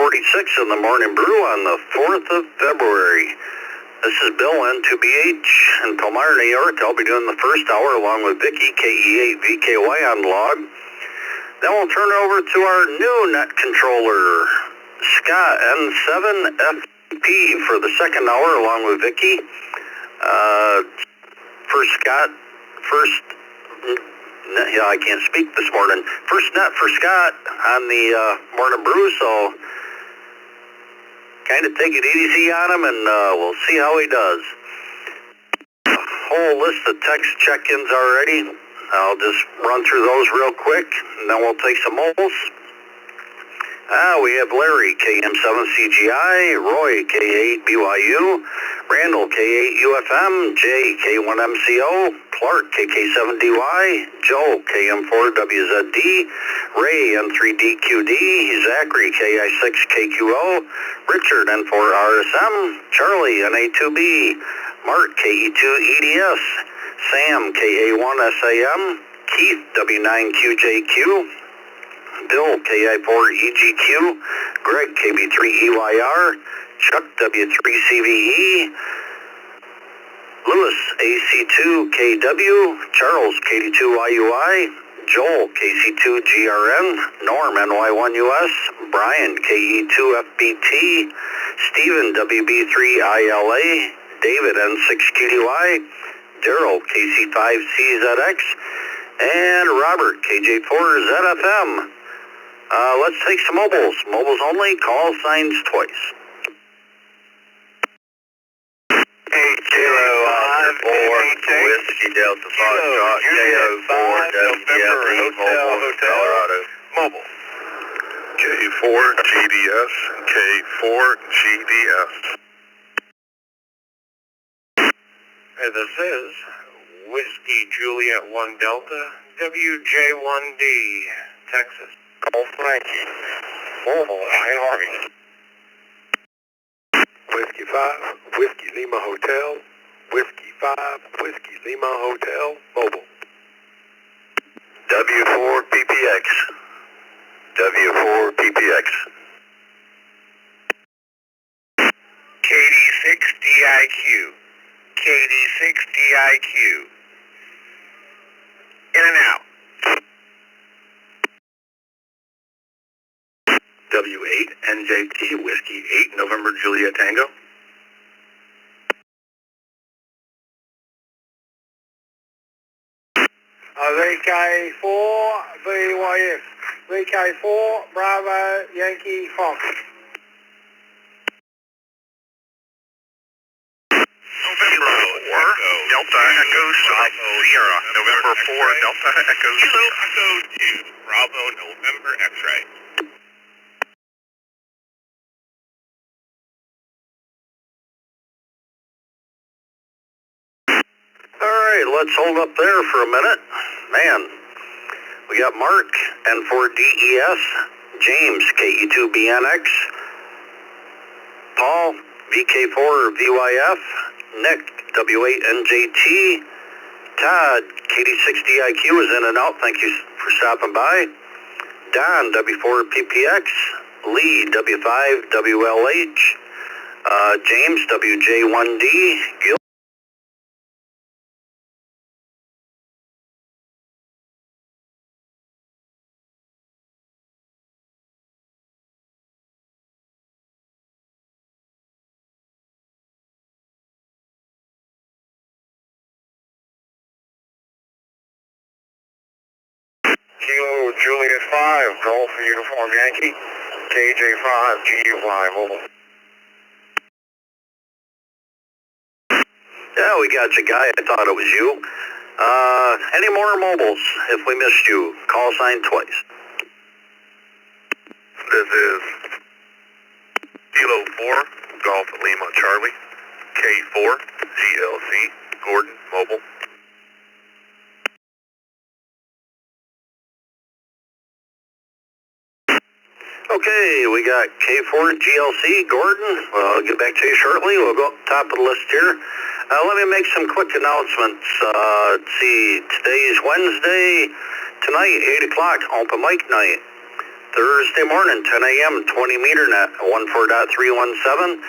6:46 in the morning brew on the 4th of February. This is Bill, N2BH, in Palmyra, New York. I'll be doing the first hour along with Vicky, KE8VKY on log. Then we'll turn it over to our new net controller, Scott, N7FP, for the second hour along with Vicky. Yeah, I can't speak this morning. First net for Scott on the morning brew, so kind of take it easy on him, and we'll see how he does. Whole list of text check-ins already. I'll just run through those real quick, and then we'll take some mobiles. We have Larry, KM7CGI, Roy, K8BYU, Randall, K8UFM, Jay, K1MCO, Clark, KK7DY, Joe, KM4WZD, Ray, N3DQD, Zachary, KI6KQO, Richard, N4RSM, Charlie, NA2B, Mark, KE2EDS, Sam, KA1SAM, Keith, W9QJQ, Bill, KI4EGQ, Greg, KB3EYR, Chuck, W3CVE, Lewis, AC2KW, Charles, KD2YUI, Joel, KC2GRN, Norm, NY1US, Brian, KE2FBT, Stephen, WB3ILA, David, N6QDY, Daryl, KC5CZX, and Robert, KJ4ZFM. Let's take some mobiles. Mobiles only, call signs twice. Kilo 4, Whiskey Delta Foxtrot, KO4, WFE, Mobile, Colorado. Mobile. K4 GDS, K4 GDS. And this is Whiskey Juliet 1 Delta, WJ1D, Texas. Call Frankie. Mobile, Army. Whiskey 5, Whiskey Lima Hotel, Whiskey 5, Whiskey Lima Hotel, mobile. W4PPX. W4PPX. KD6DIQ. KD6DIQ. In and out. W8NJT, Whiskey 8, November Juliet Tango. VK4 VYF. VK4 Bravo Yankee Fox. November 4, Delta Echo South Sierra. November 4, Delta Echo Kilo Echo 2, Bravo November X-ray. Alright, let's hold up there for a minute. Man, we got Mark, N4DES, James, KE2BNX, Paul, VK4VYF, Nick, W8NJT, Todd, KD6DIQ is in and out. Thank you for stopping by. Don, W4PPX, Lee, W5WLH, James, WJ1D, Gil. Kilo Juliet 5, Golf Uniform Yankee, KJ5 GUY mobile. Yeah, we got you, guy. I thought it was you. Any more mobiles? If we missed you, call sign twice. This is Kilo 4, Golf Lima Charlie, K4 GLC, Gordon, mobile. Okay, we got K4 GLC, Gordon. I'll get back to you shortly. We'll go up top of the list here. Let me make some quick announcements. Let's see, today's Wednesday. Tonight, 8 o'clock, open mic night. Thursday morning, 10 a.m., 20 meter net, 14.317.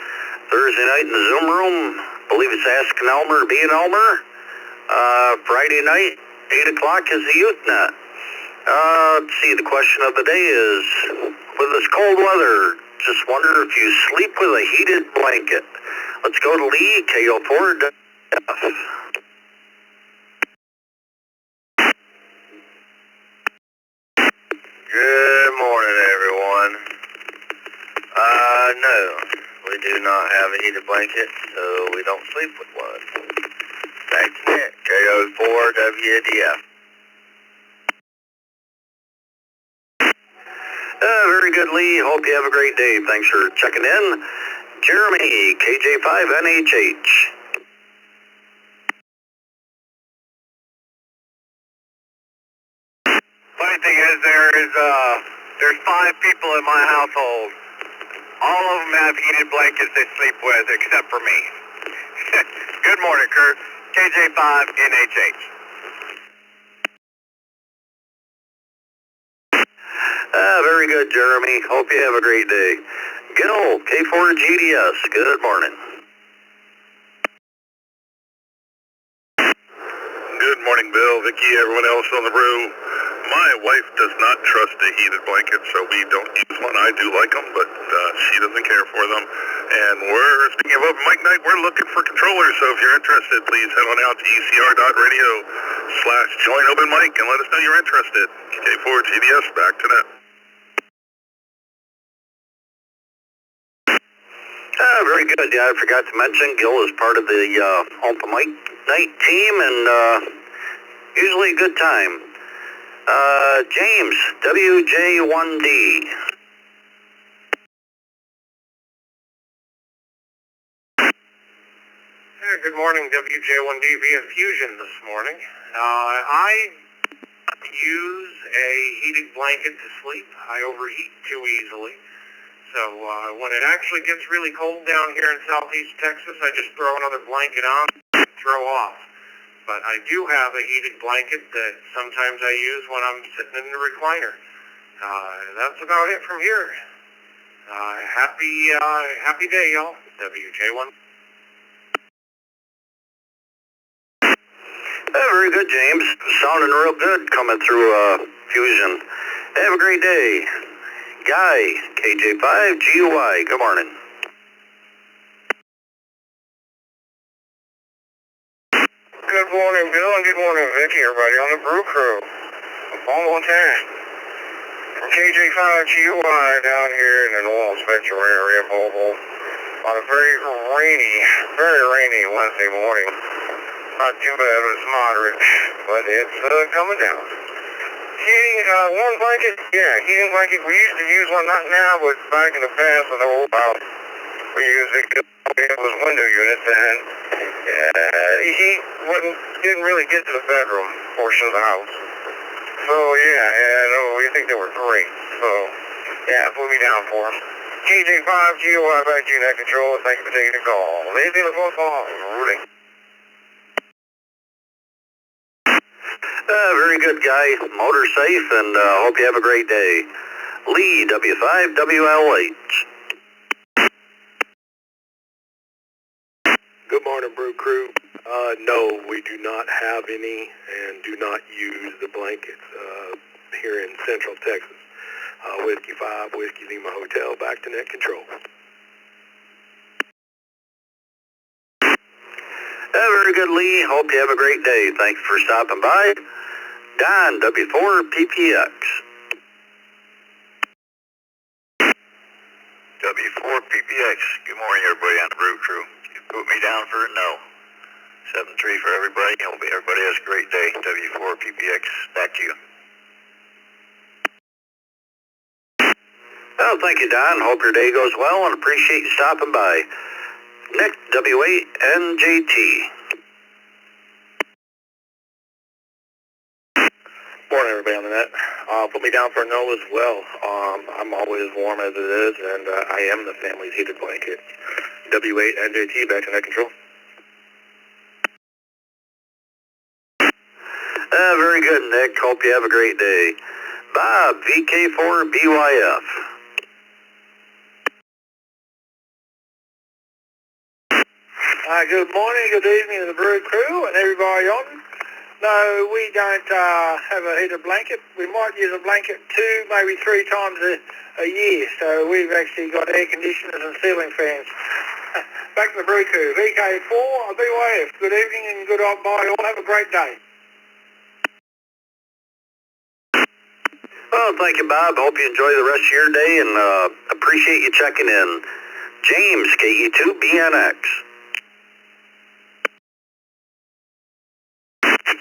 Thursday night in the Zoom room, believe it's Ask an Elmer, Be an Elmer. Friday night, 8 o'clock is the Youth Net. Let's see, the question of the day is, with this cold weather, just wonder if you sleep with a heated blanket. Let's go to Lee, KO4. Good morning, everyone. No, we do not have a heated blanket, so we don't sleep with one. Back to Nick, KO4 WDF. Very good, Lee. Hope you have a great day. Thanks for checking in. Jeremy, KJ5NHH. Funny thing is, there's 5 people in my household. All of them have heated blankets they sleep with, except for me. Good morning, Kurt. KJ5NHH. Very good, Jeremy. Hope you have a great day. Gil, K4GDS. Good morning. Good morning, Bill, Vicky, everyone else on the Brew. My wife does not trust a heated blanket, so we don't use one. I do like them, but she doesn't care for them. And we're, speaking of open mic night, we're looking for controllers, so if you're interested, please head on out to ecr.radio/join open mic and let us know you're interested. K4GDS, back to net. Very good. Yeah, I forgot to mention, Gil is part of the open mic night team, and usually a good time. James, WJ1D. Good morning, WJ1D via Fusion this morning. I use a heated blanket to sleep. I overheat too easily. So when it actually gets really cold down here in southeast Texas, I just throw another blanket on and throw off. But I do have a heated blanket that sometimes I use when I'm sitting in the recliner. That's about it from here. Happy day, y'all. WJ1. Very good, James. Sounding real good coming through Fusion. Have a great day. Guy, KJ5GUI. Good morning. Good morning, Bill, and good morning, Vicky, everybody on the Brew Crew. All on time. From KJ5GUI down here in the Northern Spectrum area of Mobile on a very rainy Wednesday morning. Not too bad, but it's moderate, but it's coming down. Heating, warm blanket, yeah, heating blanket. We used to use one, not now, but back in the past with the old house, we used it. It was window units, and the heat didn't really get to the bedroom portion of the house. So yeah, and we think they were great. So yeah, put me down for them. KJ5GUI back to you, net control. Thank you for taking the call. Lazy the phone call, Rudy. Very good, Guy. Motor safe, and hope you have a great day. Lee, W5WLH. Good morning, Brew Crew. No, we do not have any and do not use the blankets here in Central Texas. Whiskey 5, Whiskey Lima Hotel, back to net control. Very good, Lee. Hope you have a great day. Thanks for stopping by. Don, W4PPX. W4PPX. Good morning, everybody on the Brew Crew. You put me down for a no. 7-3 for everybody. Hope everybody has a great day. W4PPX. Back to you. Well, thank you, Don. Hope your day goes well and appreciate you stopping by. Nick, W8NJT. Morning, everybody on the net. Put me down for a no as well. I'm always warm as it is, and I am the family's heated blanket. W8NJT, back to net control. Very good, Nick. Hope you have a great day. Bob, VK4BYF. Good morning, good evening to the Brew crew and everybody on. No, we don't have a heated blanket. We might use a blanket 2, maybe 3 times a year. So we've actually got air conditioners and ceiling fans. Back to the Brew crew. VK4 BYF. Good evening and good bye all. Have a great day. Well, thank you, Bob. Hope you enjoy the rest of your day and appreciate you checking in. James, KE2BNX.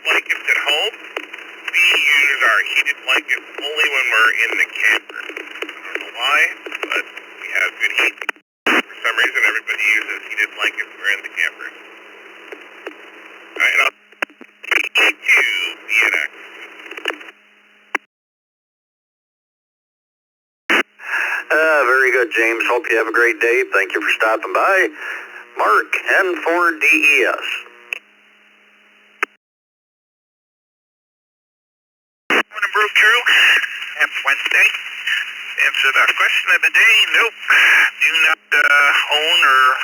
Blankets at home. We use our heated blankets only when we're in the camper. I don't know why, but we have good heat. For some reason, everybody uses heated blankets when we're in the camper. Alright, I'll KE2BNX. Very good, James. Hope you have a great day. Thank you for stopping by. Mark, N4DES. Morning, Brew crew. Happy Wednesday. Answer that question of the day. Nope. Do not own or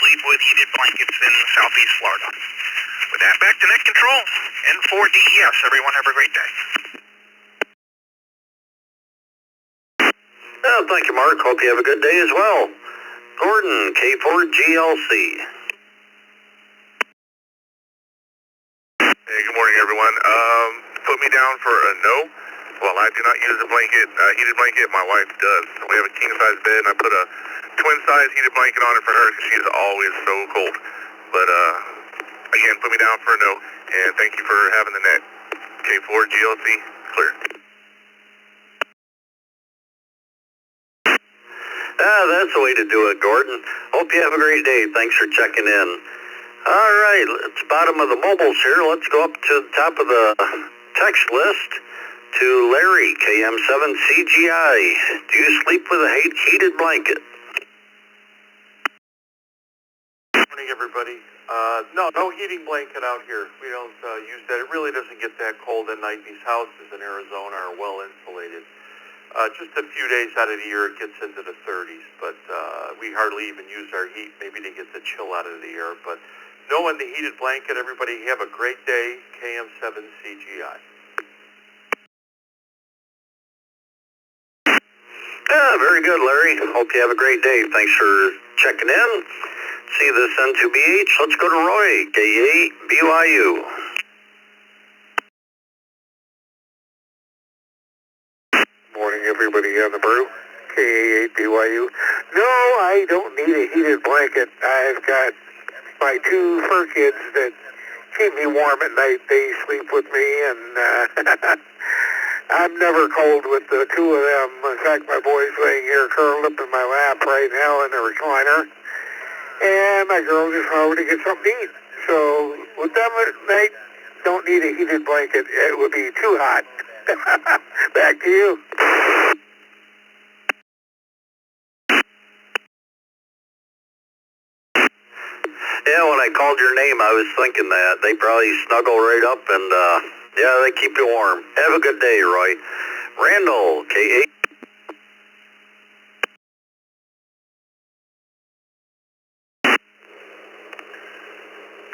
sleep with heated blankets in Southeast Florida. With that, back to net control. N4DES. Everyone have a great day. Well, thank you, Mark. Hope you have a good day as well. Gordon, K4GLC. Hey, good morning, everyone. Put me down for a no. Well, I do not use a blanket, heated blanket. My wife does. We have a king-size bed, and I put a twin-size heated blanket on it for her because she's always so cold. But, again, put me down for a no, and thank you for having the net. K4GLC, clear. That's the way to do it, Gordon. Hope you have a great day. Thanks for checking in. All right, it's bottom of the mobiles here. Let's go up to the top of the text list to Larry, KM7CGI. Do you sleep with a heated blanket? Good morning, everybody. No heating blanket out here. We don't use that. It really doesn't get that cold at night. These houses in Arizona are well insulated. Just a few days out of the year it gets into the 30s, but we hardly even use our heat, maybe to get the chill out of the air. But knowing the heated blanket, everybody have a great day. KM7CGI. Very good, Larry. Hope you have a great day. Thanks for checking in. See this N2BH. Let's go to Roy, K8BYU. Morning, everybody on the Brew. KA8BYU. No, I don't need a heated blanket. I've got my 2 fur kids that keep me warm at night. They sleep with me, and I'm never cold with the 2 of them. In fact, my boy's laying here curled up in my lap right now in the recliner, and my girl just went over to get something to eat. So with them at night, don't need a heated blanket. It would be too hot. Back to you. Yeah, when I called your name, I was thinking that. They probably snuggle right up and, yeah, they keep you warm. Have a good day, Roy. Randall, K8.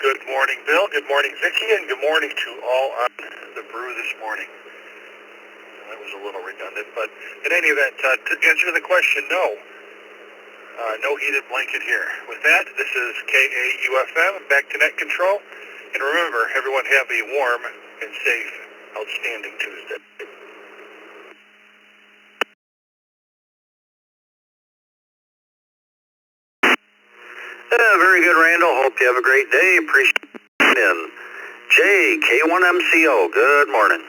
Good morning, Bill. Good morning, Vicki, and good morning to all on the Brew this morning. That was a little redundant, but in any event, to answer the question, no. No heated blanket here. With that, this is KAUFM, back to net control. And remember, everyone have a warm and safe, outstanding Tuesday. Very good, Randall. Hope you have a great day. Appreciate it. In. Jay, K1MCO, good morning.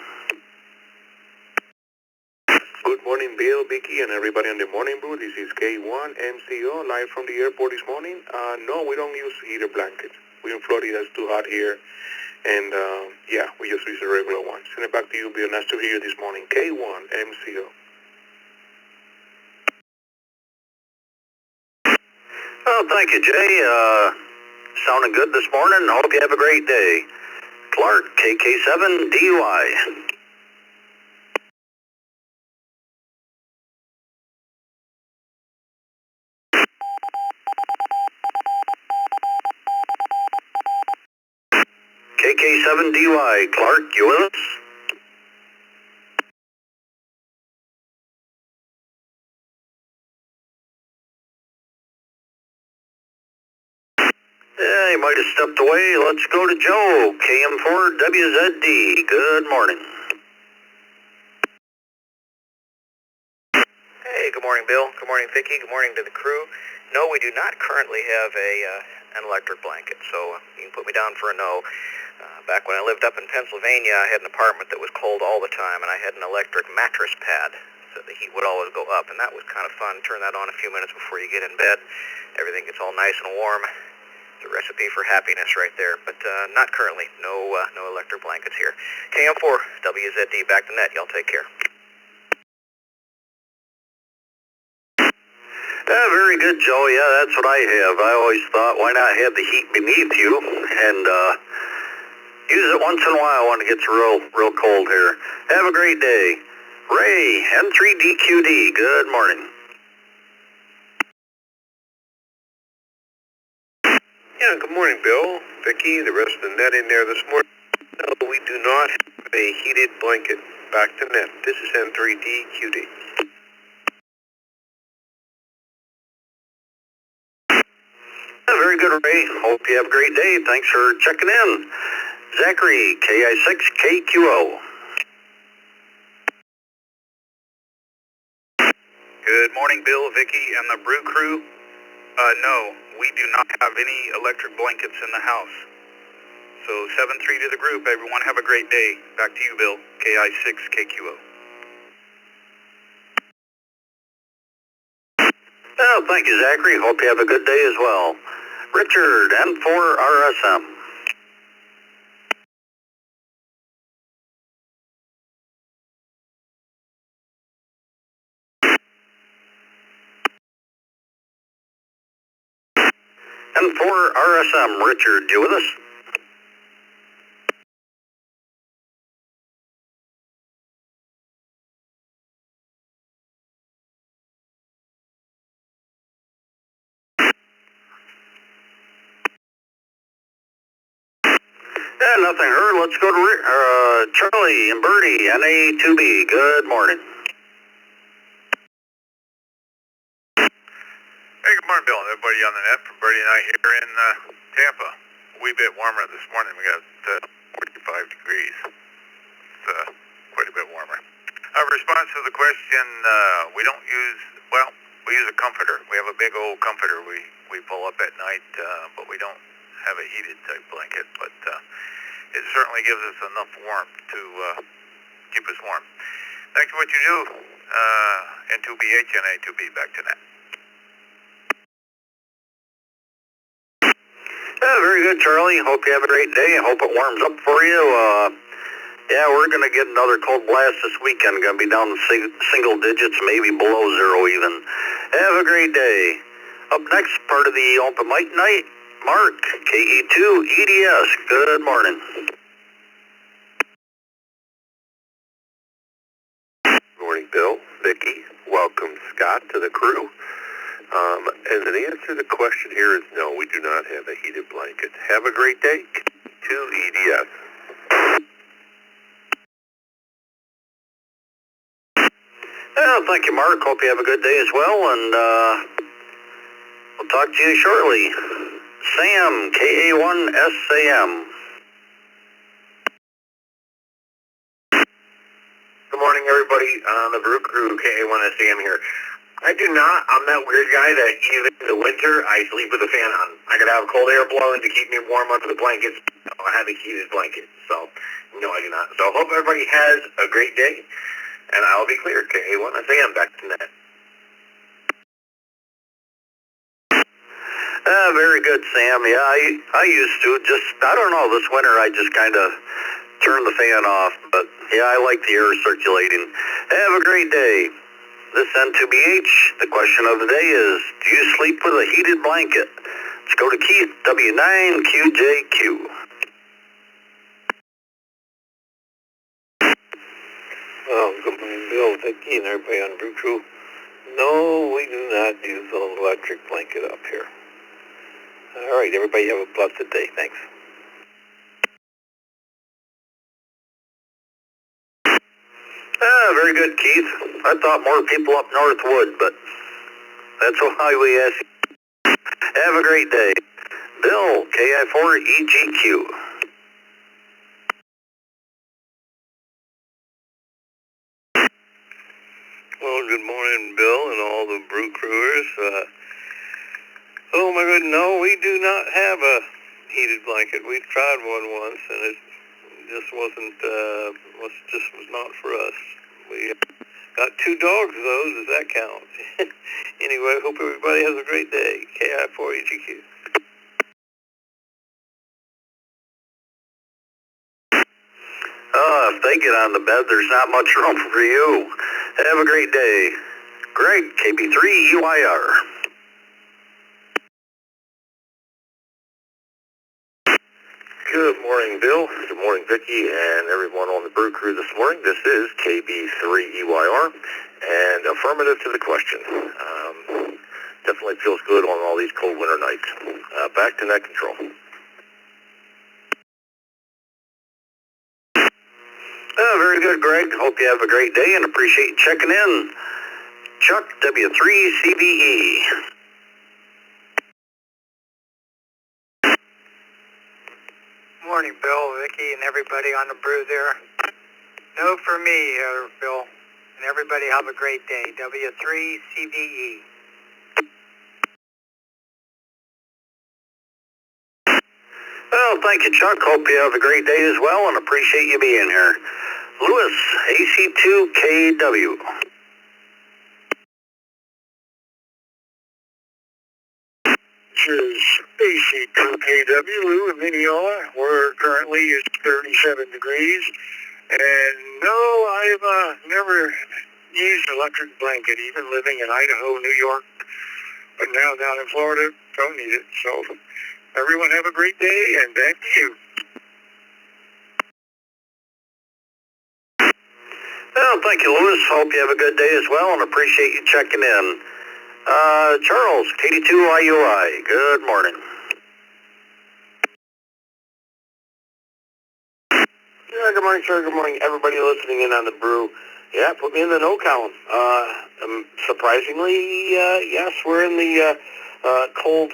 Good morning, Bill, Vicky, and everybody on the Morning Brew. This is K1MCO, live from the airport this morning. No, we don't use heated blankets. We're in Florida, it's too hot here. And, yeah, we just use the regular one. Send it back to you, Bill. Nice to hear you this morning. K1MCO. Well, thank you, Jay. Sounding good this morning. Hope you have a great day. Clark, KK7DY. KK7DY. Clark, you with us? Yeah, he might have stepped away. Let's go to Joe, KM4WZD. Good morning. Hey, good morning, Bill. Good morning, Vicki. Good morning to the crew. No, we do not currently have an electric blanket, so you can put me down for a no. Back when I lived up in Pennsylvania, I had an apartment that was cold all the time, and I had an electric mattress pad, so the heat would always go up, and that was kind of fun. Turn that on a few minutes before you get in bed. Everything gets all nice and warm. It's a recipe for happiness right there, but not currently. No electric blankets here. KM4, WZD, back to net. Y'all take care. Yeah, very good, Joe. Yeah, that's what I have. I always thought, why not have the heat beneath you and use it once in a while when it gets real cold here. Have a great day. Ray, M3DQD, good morning. Yeah, good morning, Bill, Vicki, the rest of the net in there this morning. No, we do not have a heated blanket. Back to net. This is M3DQD. Very good, Ray. Hope you have a great day. Thanks for checking in. Zachary, KI6KQO. Good morning, Bill, Vicki, and the Brew crew. No, we do not have any electric blankets in the house. So 7-3 to the group. Everyone have a great day. Back to you, Bill, KI6KQO. Well, thank you, Zachary. Hope you have a good day as well. Richard, N4RSM. N4RSM, Richard, you with us? Yeah, nothing heard. Let's go to Charlie and Bertie, NA2B. Good morning. Hey, good morning, Bill, and everybody on the net from Bertie and I here in Tampa. A wee bit warmer this morning. We got 45 degrees. It's quite a bit warmer. Our response to the question, we don't use, well, we use a comforter. We have a big old comforter we pull up at night, but we don't have a heated type blanket, but it certainly gives us enough warmth to keep us warm. Thanks for what you do, N2BH and A2B, back to net. Yeah, very good, Charlie. Hope you have a great day. I hope it warms up for you. Yeah, we're going to get another cold blast this weekend. Going to be down in single digits, maybe below zero even. Have a great day. Up next, part of the open mic night, Mark, KE2EDS. Good morning. Good morning, Bill, Vicki. Welcome, Scott, to the crew. And the answer to the question here is no, we do not have a heated blanket. Have a great day. KE2EDS. Well, thank you, Mark. Hope you have a good day as well, and we'll talk to you shortly. Sam, KA1SAM. Good morning, everybody. On the Brew crew, KA1SAM here. I'm that weird guy that even in the winter, I sleep with a fan on. I gotta have cold air blowing to keep me warm under the blankets. I have a heated blanket, so no, I do not. So I hope everybody has a great day, and I'll be clear. KA1SAM, back to net. Very good, Sam. Yeah, I used to. I don't know, this winter I just kind of turned the fan off, but yeah, I like the air circulating. Have a great day. This N2BH, the question of the day is, do you sleep with a heated blanket? Let's go to Keith, W9QJQ. Good morning, Bill, Vicki, and everybody on the Brew crew. No, we do not use an electric blanket up here. All right, everybody have a blessed day. Thanks. Very good, Keith. I thought more people up north would, but that's why we ask you. Have a great day. Bill, KI4EGQ. Well, good morning, Bill, and all the Brew crewers. Oh my goodness, no, we do not have a heated blanket. We've tried one once, and it just was not for us. We got 2 dogs, though. Does that count? Anyway, hope everybody has a great day. KI4EGQ. If they get on the bed, there's not much room for you. Have a great day. Greg, KB3EYR. Good morning, Bill. Good morning, Vicki, and everyone on the Brew Crew this morning. This is KB3EYR, and affirmative to the question. Definitely feels good on all these cold winter nights. Back to net control. Very good, Greg. Hope you have a great day and appreciate you checking in. Chuck, W3CBE. Morning, Bill, Vicky, and everybody on the Brew there. No for me, Bill, and everybody have a great day. W3CBE. Well, thank you, Chuck. Hope you have a great day as well and appreciate you being here. Lewis, AC2KW. This is AC2KW, Lou in Minneola. We're currently at 37 degrees. And no, I've never used an electric blanket, even living in Idaho, New York. But now down in Florida, don't need it. So everyone have a great day, and back to you. Well, thank you, Lewis. Hope you have a good day as well and appreciate you checking in. Charles, KD2IUI. Good morning. Yeah, good morning, sir. Good morning, everybody listening in on the Brew. Yeah, put me in the no column. Surprisingly, yes, we're in the cold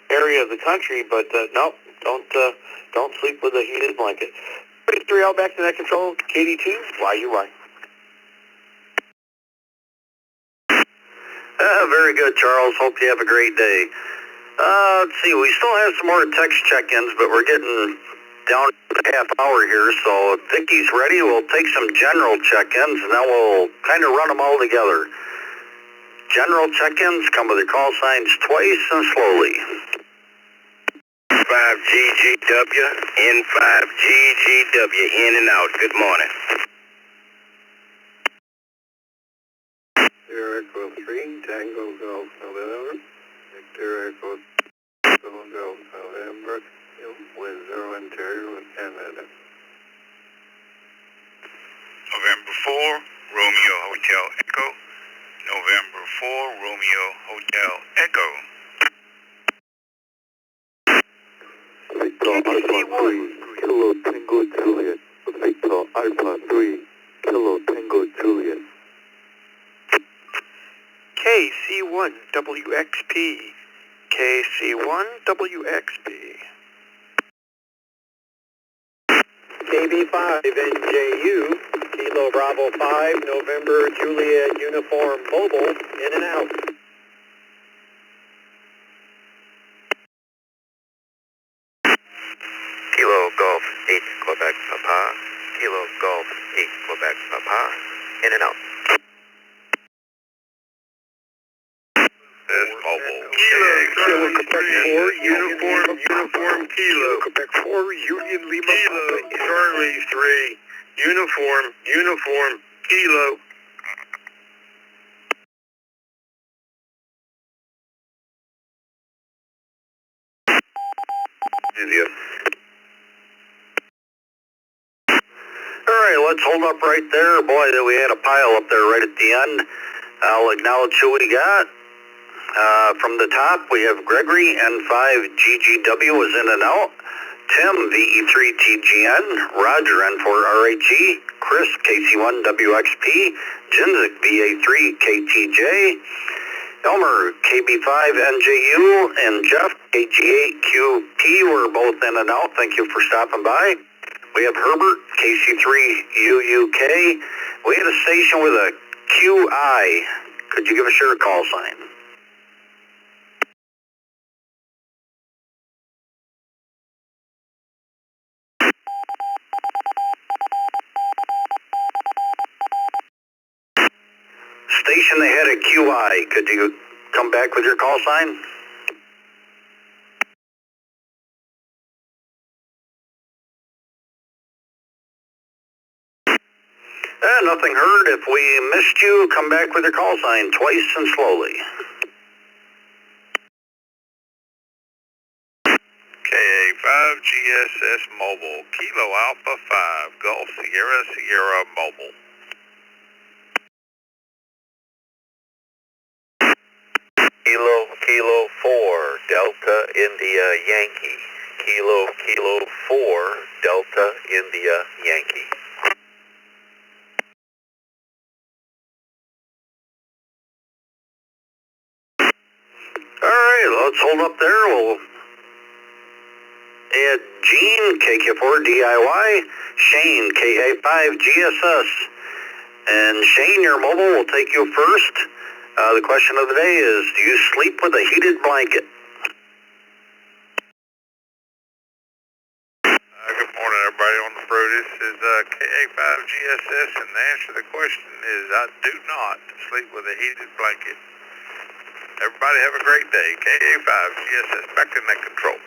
area of the country, but no, don't sleep with a heated blanket. 33 out back to net control, KD2YUI. Very good, Charles. Hope you have a great day. Let's see, we still have some more text check-ins, but we're getting down to the half hour here, so if Vicky's ready, we'll take some general check-ins, and then we'll kind of run them all together. General check-ins come with their call signs twice and slowly. 5GGW, N5GGW, in and out. Good morning. Victor Echo 3, Tango Golf November. Victor Echo Golf November, Windsor, Ontario, Canada. November 4, Romeo Hotel Echo. November 4, Romeo Hotel Echo. Victor Alpha 3, Kilo Tango Juliet. Victor Alpha 3, Kilo Tango Juliet. KC1WXP. KC1WXP. KB5NJU, Kilo Bravo 5, November Juliet Uniform Mobile, in and out. Kilo Golf 8 Quebec Papa. Kilo Golf 8 Quebec Papa. In and out. This mobile. Kilo Quebec 4, Uniform Kilo. Quebec 4, Union Lima Kilo, Charlie 3, Uniform Kilo. India. All right, let's hold up right there. Boy, we had a pile up there right at the end. I'll acknowledge who we got. From the top, we have Gregory, N5GGW is in and out. Tim, VE3TGN, Roger, N4RHE, Chris, KC1WXP, Jinzik, VA3KTJ, Elmer, KB5NJU, and Jeff, KG8QP, we're both in and out. Thank you for stopping by. We have Herbert, KC3UUK. We had a station with a QI. Could you give us your call sign? Station, they had a QI. Could you come back with your call sign? Nothing heard. If we missed you, come back with your call sign twice and slowly. KA5GSS Mobile, Kilo Alpha 5, Golf Sierra Sierra Mobile. Kilo 4, Delta India Yankee. Kilo 4, Delta India Yankee. All right, let's hold up there. We'll add Gene, KK4DIY, Shane, KA5GSS. And Shane, your mobile will take you first. The question of the day is, do you sleep with a heated blanket? Good morning, everybody on the Brew. This is KA5GSS, and the answer to the question is I do not sleep with a heated blanket. Everybody have a great day. KA5GSS, back to net control.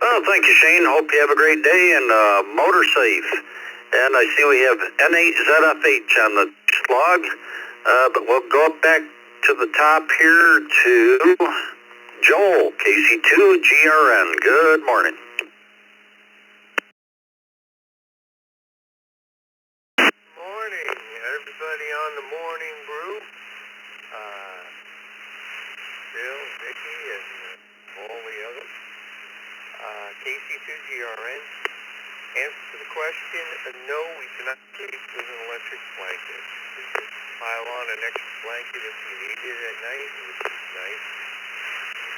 Well, thank you, Shane. Hope you have a great day and motor safe. And I see we have N8ZFH on the log, but we'll go up back to the top here to Joel, KC2GRN. Good morning. Morning, everybody on the morning brew. Bill, Vicky, and all the others. KC2GRN. Answer to the question, no, we do not sleep with an electric blanket. We just pile on an extra blanket if you need it at night, which is nice.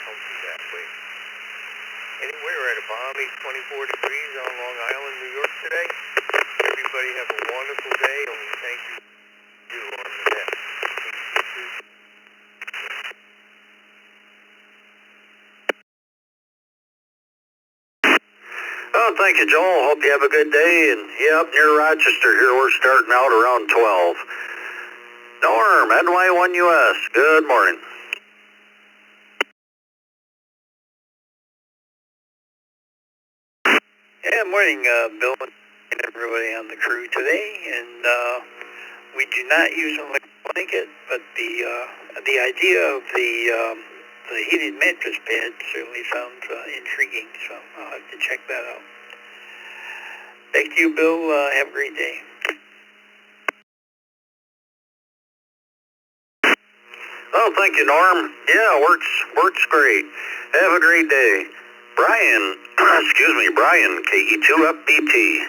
Comfy that way. Anyway, we're at a balmy 24 degrees on Long Island, New York today. Everybody have a wonderful day, and we thank you on the net. Oh, thank you, Joel. Hope you have a good day. And yeah, up near Rochester here, we're starting out around 12. Norm, NY1US. Good morning. Yeah, morning, Bill and everybody on the crew today. And we do not use an electric blanket, but the idea of the heated mattress pad certainly sounds intriguing, so I'll have to check that out. Back to you, Bill. Have a great day. Oh, thank you, Norm. Yeah, works great. Have a great day. Brian, Brian, KE2FBT.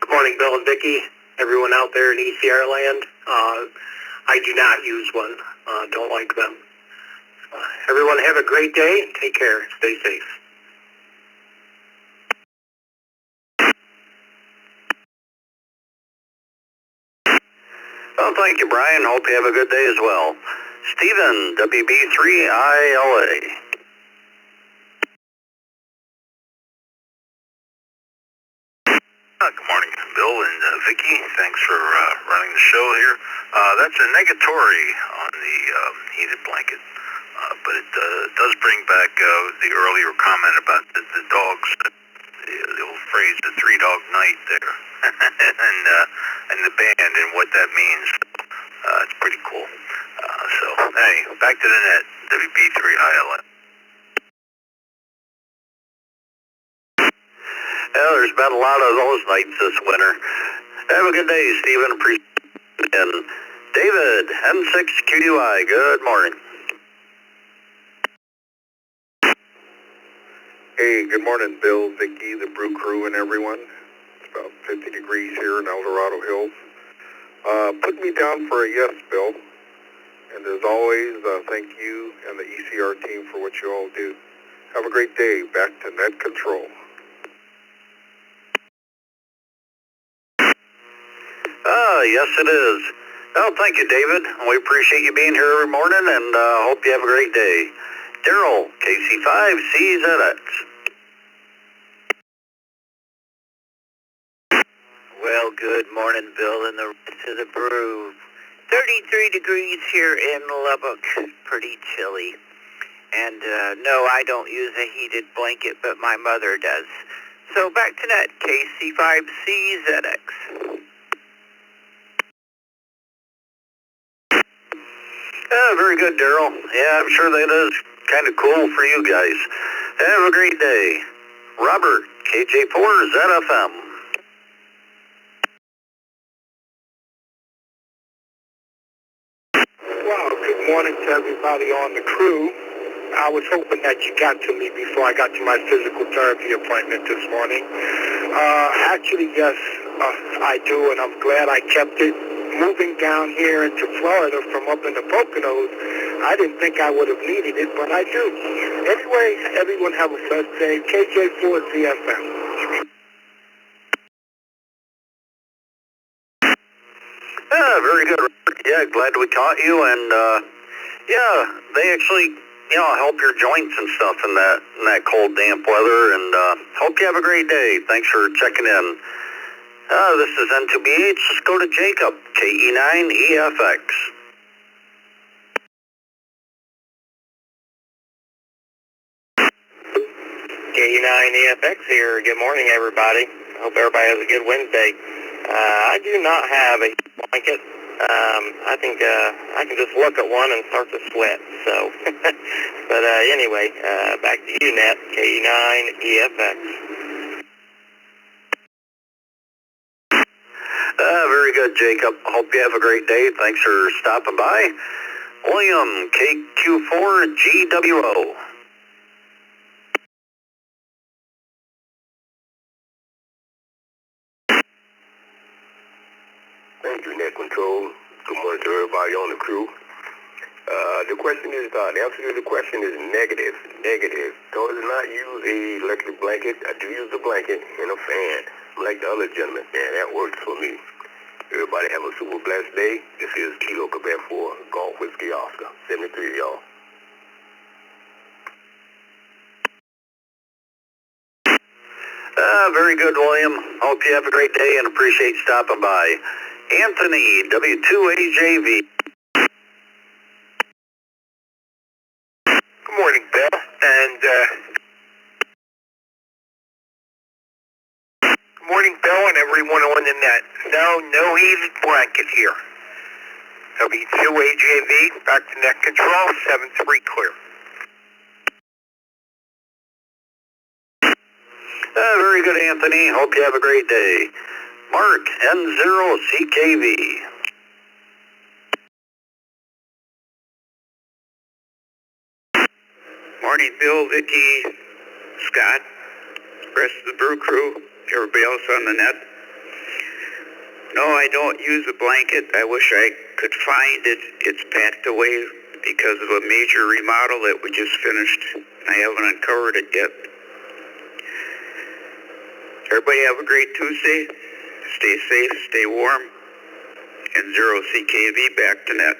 Good morning, Bill and Vicky, everyone out there in ECR land. I do not use one. Don't like them. Everyone have a great day. Take care. Stay safe. Well, thank you, Brian. Hope you have a good day as well. Stephen, WB3ILA. Good morning, Bill and Vicky. Thanks for running the show here. That's a negatory on the heated blanket, but it does bring back the earlier comment about the dogs, the old phrase, the three-dog night there, and the band and what that means. It's pretty cool. So, hey, back to the net, WB3ILN. Yeah, there's been a lot of those nights this winter. Have a good day, Stephen. Appreciate it. And David, M6QDY, good morning. Hey, good morning, Bill, Vicky, the Brew Crew, and everyone. It's about 50 degrees here in El Dorado Hills. Put me down for a yes, Bill. And as always, thank you and the ECR team for what you all do. Have a great day. Back to net control. Yes it is. Well, thank you, David. We appreciate you being here every morning, and hope you have a great day. Daryl, KC5CZX. Well, good morning, Bill, and the rest of the Brew. 33 degrees here in Lubbock. Pretty chilly. And no, I don't use a heated blanket, but my mother does. So back to net, KC5CZX. Very good, Daryl. Yeah, I'm sure that is kind of cool for you guys. Have a great day. Robert, KJ4ZFM. Wow, good morning to everybody on the crew. I was hoping that you got to me before I got to my physical therapy appointment this morning. Actually, yes, I do, and I'm glad I kept it. Moving down here into Florida from up in the Poconos, I didn't think I would have needed it, but I do. Anyway, everyone have a blessed day. KJ4ZFM. Very good, Robert. Yeah, glad we caught you, and yeah, they actually, help your joints and stuff in that cold, damp weather, and hope you have a great day. Thanks for checking in. This is N2BH. Let's go to Jacob, KE9EFX. KE9EFX here. Good morning, everybody. Hope everybody has a good Wednesday. I do not have a blanket. I think I can just look at one and start to sweat. So, but anyway, back to you, Net. KE9EFX. Very good, Jacob. Hope you have a great day. Thanks for stopping by. William, KQ4GWO. Thank you, Net Control. Good morning to everybody on the crew. The answer to the question is negative. Negative. Does not use a electric blanket. I do use a blanket and a fan. Like the other gentleman, man, that works for me. Everybody have a super blessed day. This is Kilo Quebec 4, Golf Whiskey Oscar, 73, y'all. Very good, William. Hope you have a great day and appreciate stopping by. Anthony, W2AJV. Good morning, Bill, and good morning, Bill, and everyone on the net. No heated blanket here. W2AJV, back to net control, 7-3 clear. Very good, Anthony. Hope you have a great day. Mark, N0CKV. Morning, Bill, Vicky, Scott, rest of the Brew Crew, everybody else on the net. No, I don't use a blanket. I wish I could find it. It's packed away because of a major remodel that we just finished. I haven't uncovered it yet. Everybody have a great Tuesday. Stay safe, stay warm. And 0CKV back to net.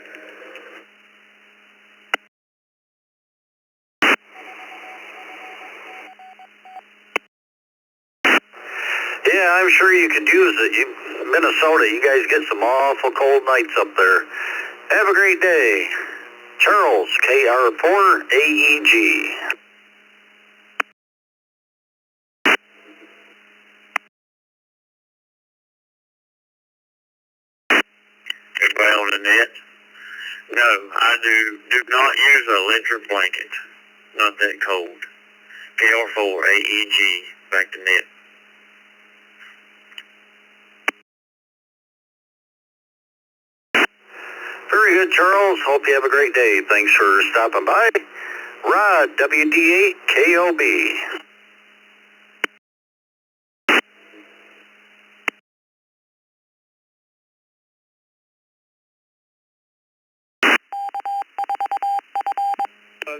Yeah, I'm sure you could use it. Minnesota, you guys get some awful cold nights up there. Have a great day. Charles, KR4AEG. Everybody on the net? No, I do not use an electric blanket. Not that cold. KR4 AEG, back to net. good, Charles. Hope you have a great day. Thanks for stopping by. Rod, WD8KOB.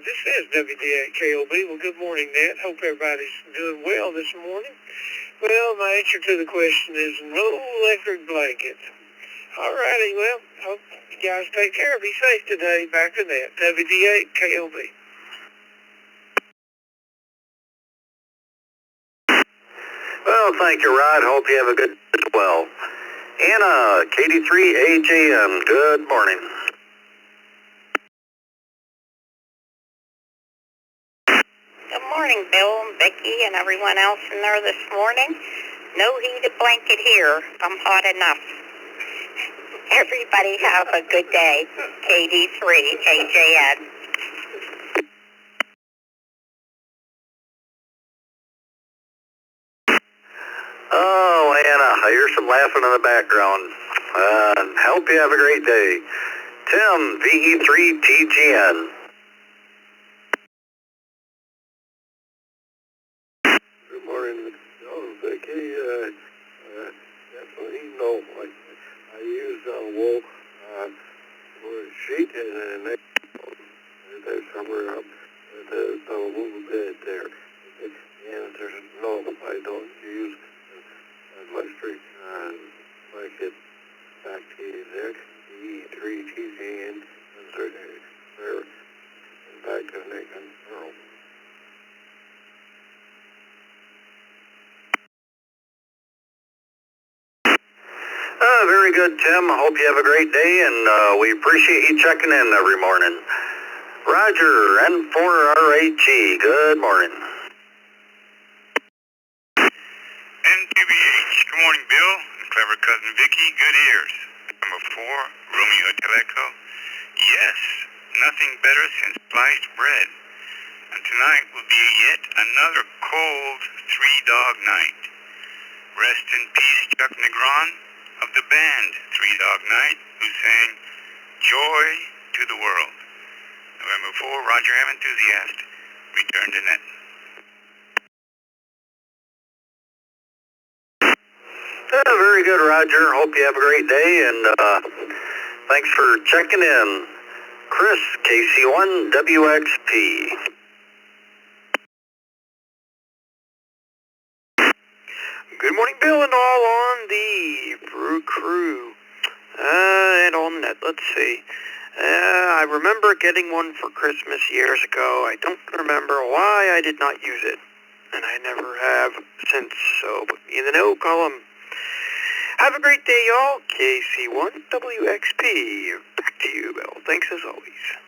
This is WD8KOB. Well, good morning, Ned. Hope everybody's doing well this morning. Well, my answer to the question is no electric blankets. All righty, well, hope you guys take care. Be safe today. Back to Ned. WD8KOB. Well, thank you, Rod. Hope you have a good day as well. Anna, KD3AJM, good morning. Good morning, Bill and Becky and everyone else in there this morning. No heated blanket here. I'm hot enough. Everybody have a good day. KD3AJN. Oh, Anna, I hear some laughing in the background. Hope you have a great day. Tim, VE3TGN. Good morning, Vicky. Definitely no. I use wool for a sheet and then there's somewhere up the wool bed there. And there's no, I don't use electric blanket. Back to you there. E3TG and back to Nick and Earl. Very good, Tim. Hope you have a great day, and we appreciate you checking in every morning. Roger, N4RHE, good morning. NQBH, good morning, Bill. And clever cousin Vicky, good ears. Number 4, Romeo Hotel Echo. Yes, nothing better since sliced bread. And tonight will be yet another cold 3-dog night. Rest in peace, Chuck Negron of the band 3-Dog Night, who sang Joy to the World. November 4, Roger M. Enthusiast, return to net. Very good, Roger. Hope you have a great day, and thanks for checking in. Chris, KC1WXP. Good morning, Bill, and all on the Brew Crew. And on net, let's see. I remember getting one for Christmas years ago. I don't remember why I did not use it, and I never have since, so put me in the no column. Have a great day, y'all. KC1WXP. Back to you, Bill. Thanks as always.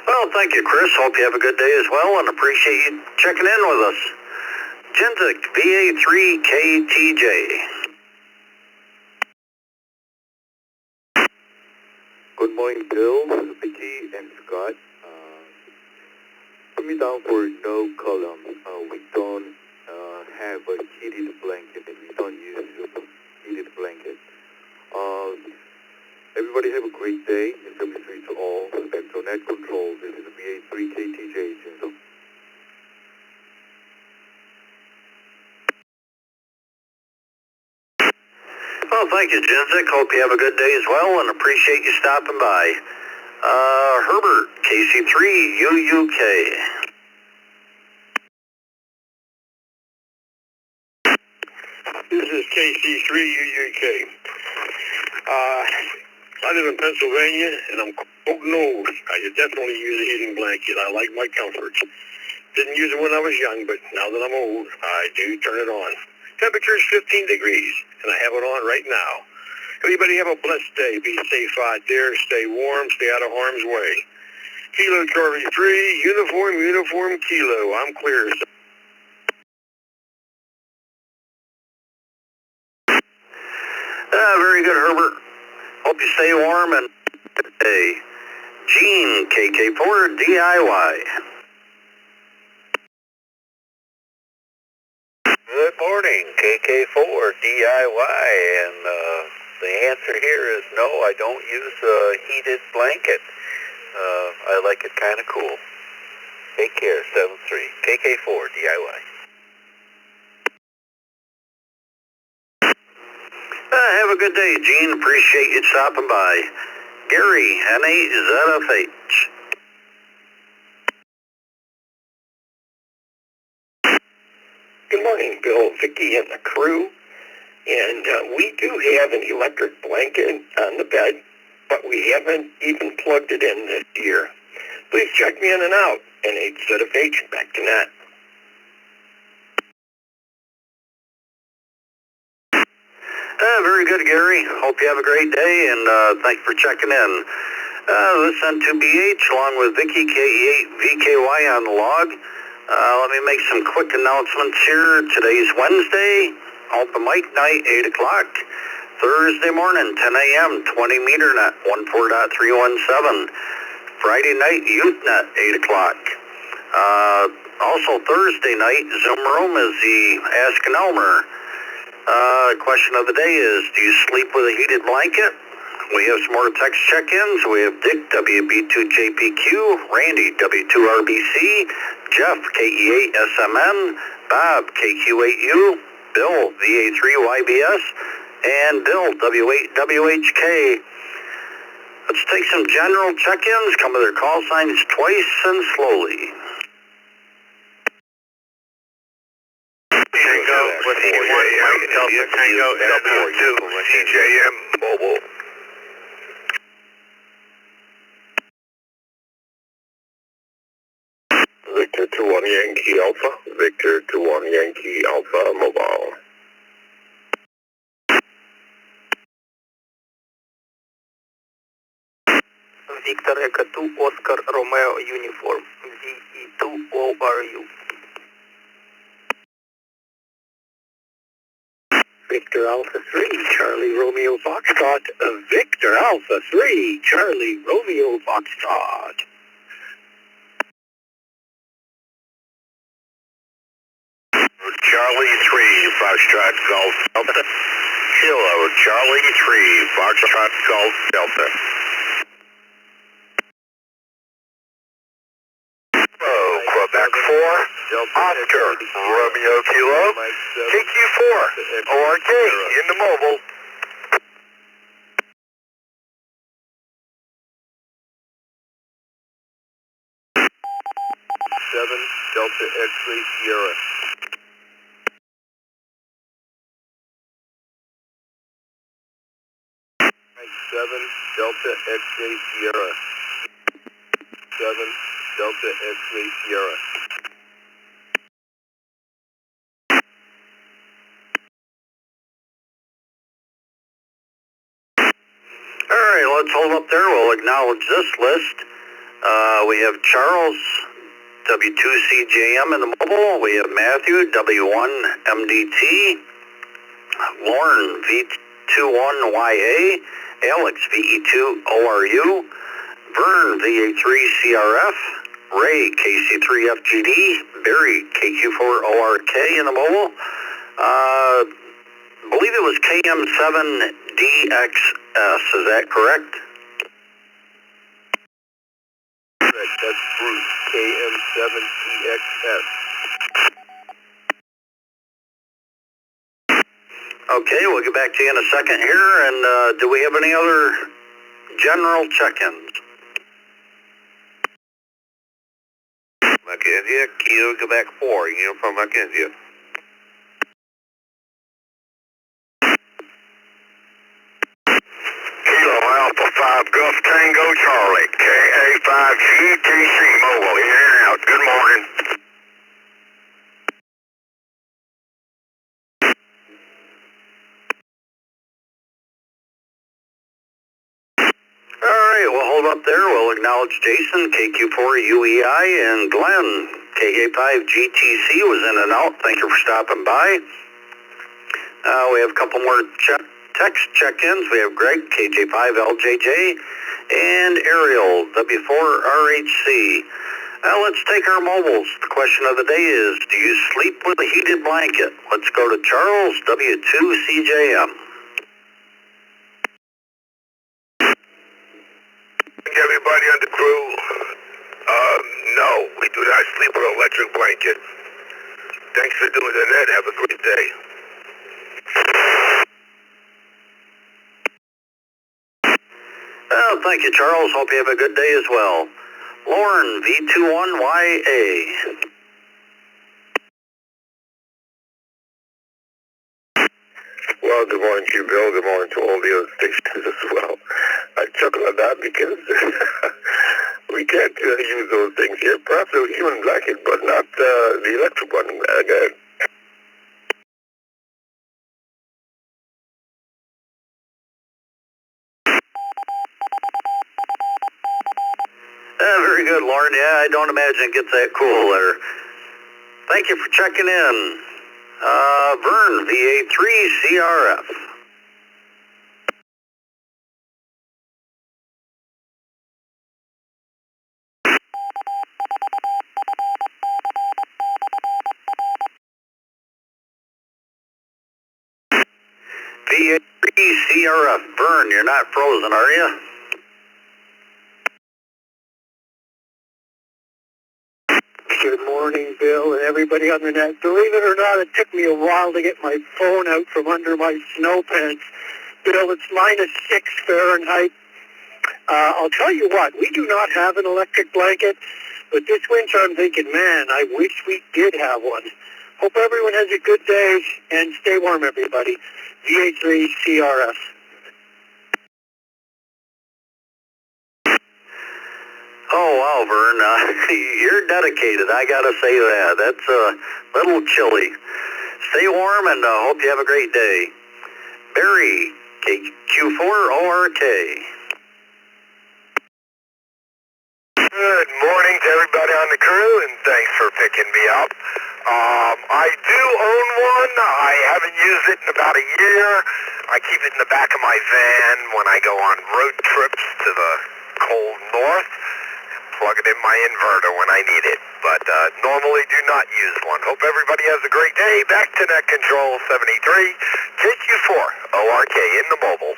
Well, thank you, Chris. Hope you have a good day as well, and appreciate you checking in with us. Genzik, VA3KTJ. Good morning, Bill, Vicky, and Scott. Put me down for no column. We don't have a heated blanket, and we don't use a heated blanket. Everybody have a great day, and W3 to all. Spectral Net Control. This is VA3KTJ. Well, thank you, Genzik. Hope you have a good day as well, and appreciate you stopping by. Herbert, KC3UUK. This is KC3UUK. I live in Pennsylvania, and I'm cold nosed. I definitely use a heating blanket. I like my comforts. Didn't use it when I was young, but now that I'm old, I do turn it on. Temperature is 15 degrees, and I have it on right now. Everybody have a blessed day. Be safe out there. Stay warm. Stay out of harm's way. Kilo Charlie 3, uniform Kilo. I'm clear. Very good, Herbert. Hope you stay warm and good day. Gene, KK4DIY. Good morning. morning, KK4 DIY, and the answer here is no, I don't use a heated blanket. I like it kind of cool. Take care, 73, KK4 DIY. Have a good day, Gene. Appreciate you stopping by. Gary, N8ZFH. Good morning, Bill, Vicky, and the crew. And we do have an electric blanket on the bed, but we haven't even plugged it in this year. Please check me in and out. N8ZFH, back to net. Very good, Gary. Hope you have a great day, and thanks for checking in. Listen to BH along with Vicky, KE8VKY on the log. Let me make some quick announcements here. Today's Wednesday, open mic night, 8 o'clock. Thursday morning, 10 a.m., 20 meter net, 14.317. Friday night, youth net, 8 o'clock. Also Thursday night, Zoom room is the Ask an Elmer. Question of the day is, do you sleep with a heated blanket? We have some more text check-ins. We have Dick, WB2JPQ, Randy, W2RBC, Jeff, KE8SMN, Bob, KQ8U, Bill, VA3YBS, and Bill, W8WHK. Let's take some general check-ins, come with their call signs twice and slowly. Tango with 81, Delta Tango, W2, CJM Mobile. Victor 21 Yankee Alpha, Victor 21 Yankee Alpha Mobile. Victor Echo 2 Oscar Romeo Uniform, VE2 ORU. Victor Alpha 3, Charlie Romeo Foxtrot, Victor Alpha 3, Charlie Romeo Foxtrot. Charlie 3, Foxtrot Golf Delta. Kilo, Charlie 3, Foxtrot Golf Delta. Quebec 4, Oscar, Romeo Kilo, KQ4, ORK, in the mobile. Delta X-ray Sierra. 7 Delta X-ray Sierra. 7 Delta X-ray Sierra. All right, let's hold up there. We'll acknowledge this list. We have Charles, W2CJM in the mobile. We have Matthew, W1MDT. Lauren, V21YA. Alex, VE2ORU. Vern, VA3CRF. Ray, KC3FGD. Barry, KQ4ORK in the mobile. I believe it was KM7DXS. Is that correct? Correct, that's Bruce, KM7DXS. Okay, we'll get back to you in a second here. And do we have any other general check-ins? Mackenzie, Kilo, Quebec 4, Uniform Mackenzie. Kilo, Alpha 5, Gulf Tango, Charlie, KA5GTC Mobile, in and out. Good morning. All right, we'll hold up there. We'll acknowledge Jason, KQ4UEI, and Glenn, KA5GTC was in and out. Thank you for stopping by. We have a couple more text check-ins. We have Greg, KJ5LJJ, and Ariel, W4RHC. Let's take our mobiles. The question of the day is, do you sleep with a heated blanket? Let's go to Charles, W2CJM. Everybody on the crew, no, we do not sleep with an electric blanket. Thanks for doing the net. Have a great day. Well, thank you, Charles. Hope you have a good day as well. Lauren, V21YA. Well, good morning to you, Bill. Good morning to all the other stations as well. I chuckle at that because we can't use those things here. Perhaps a human blanket, but not the electric one. Again. Very good, Lauren. Yeah, I don't imagine it gets that cool there. Thank you for checking in. Vern, VA3CRF. VA3CRF. Vern, you're not frozen, are you? Good morning, Bill, and everybody on the net. Believe it or not, it took me a while to get my phone out from under my snow pants. Bill, it's -6 Fahrenheit. I'll tell you what, we do not have an electric blanket, but this winter I'm thinking, man, I wish we did have one. Hope everyone has a good day, and stay warm, everybody. VA3CRF. Oh, wow, Vern, you're dedicated, I gotta say that. That's a little chilly. Stay warm and hope you have a great day. Barry, KQ4ORK. Good morning to everybody on the crew, and thanks for picking me up. I do own one. I haven't used it in about a year. I keep it in the back of my van when I go on road trips to the cold north. Plug it in my inverter when I need it, but normally do not use one. Hope everybody has a great day. Back to Net Control 73, KQ4, ORK in the mobile.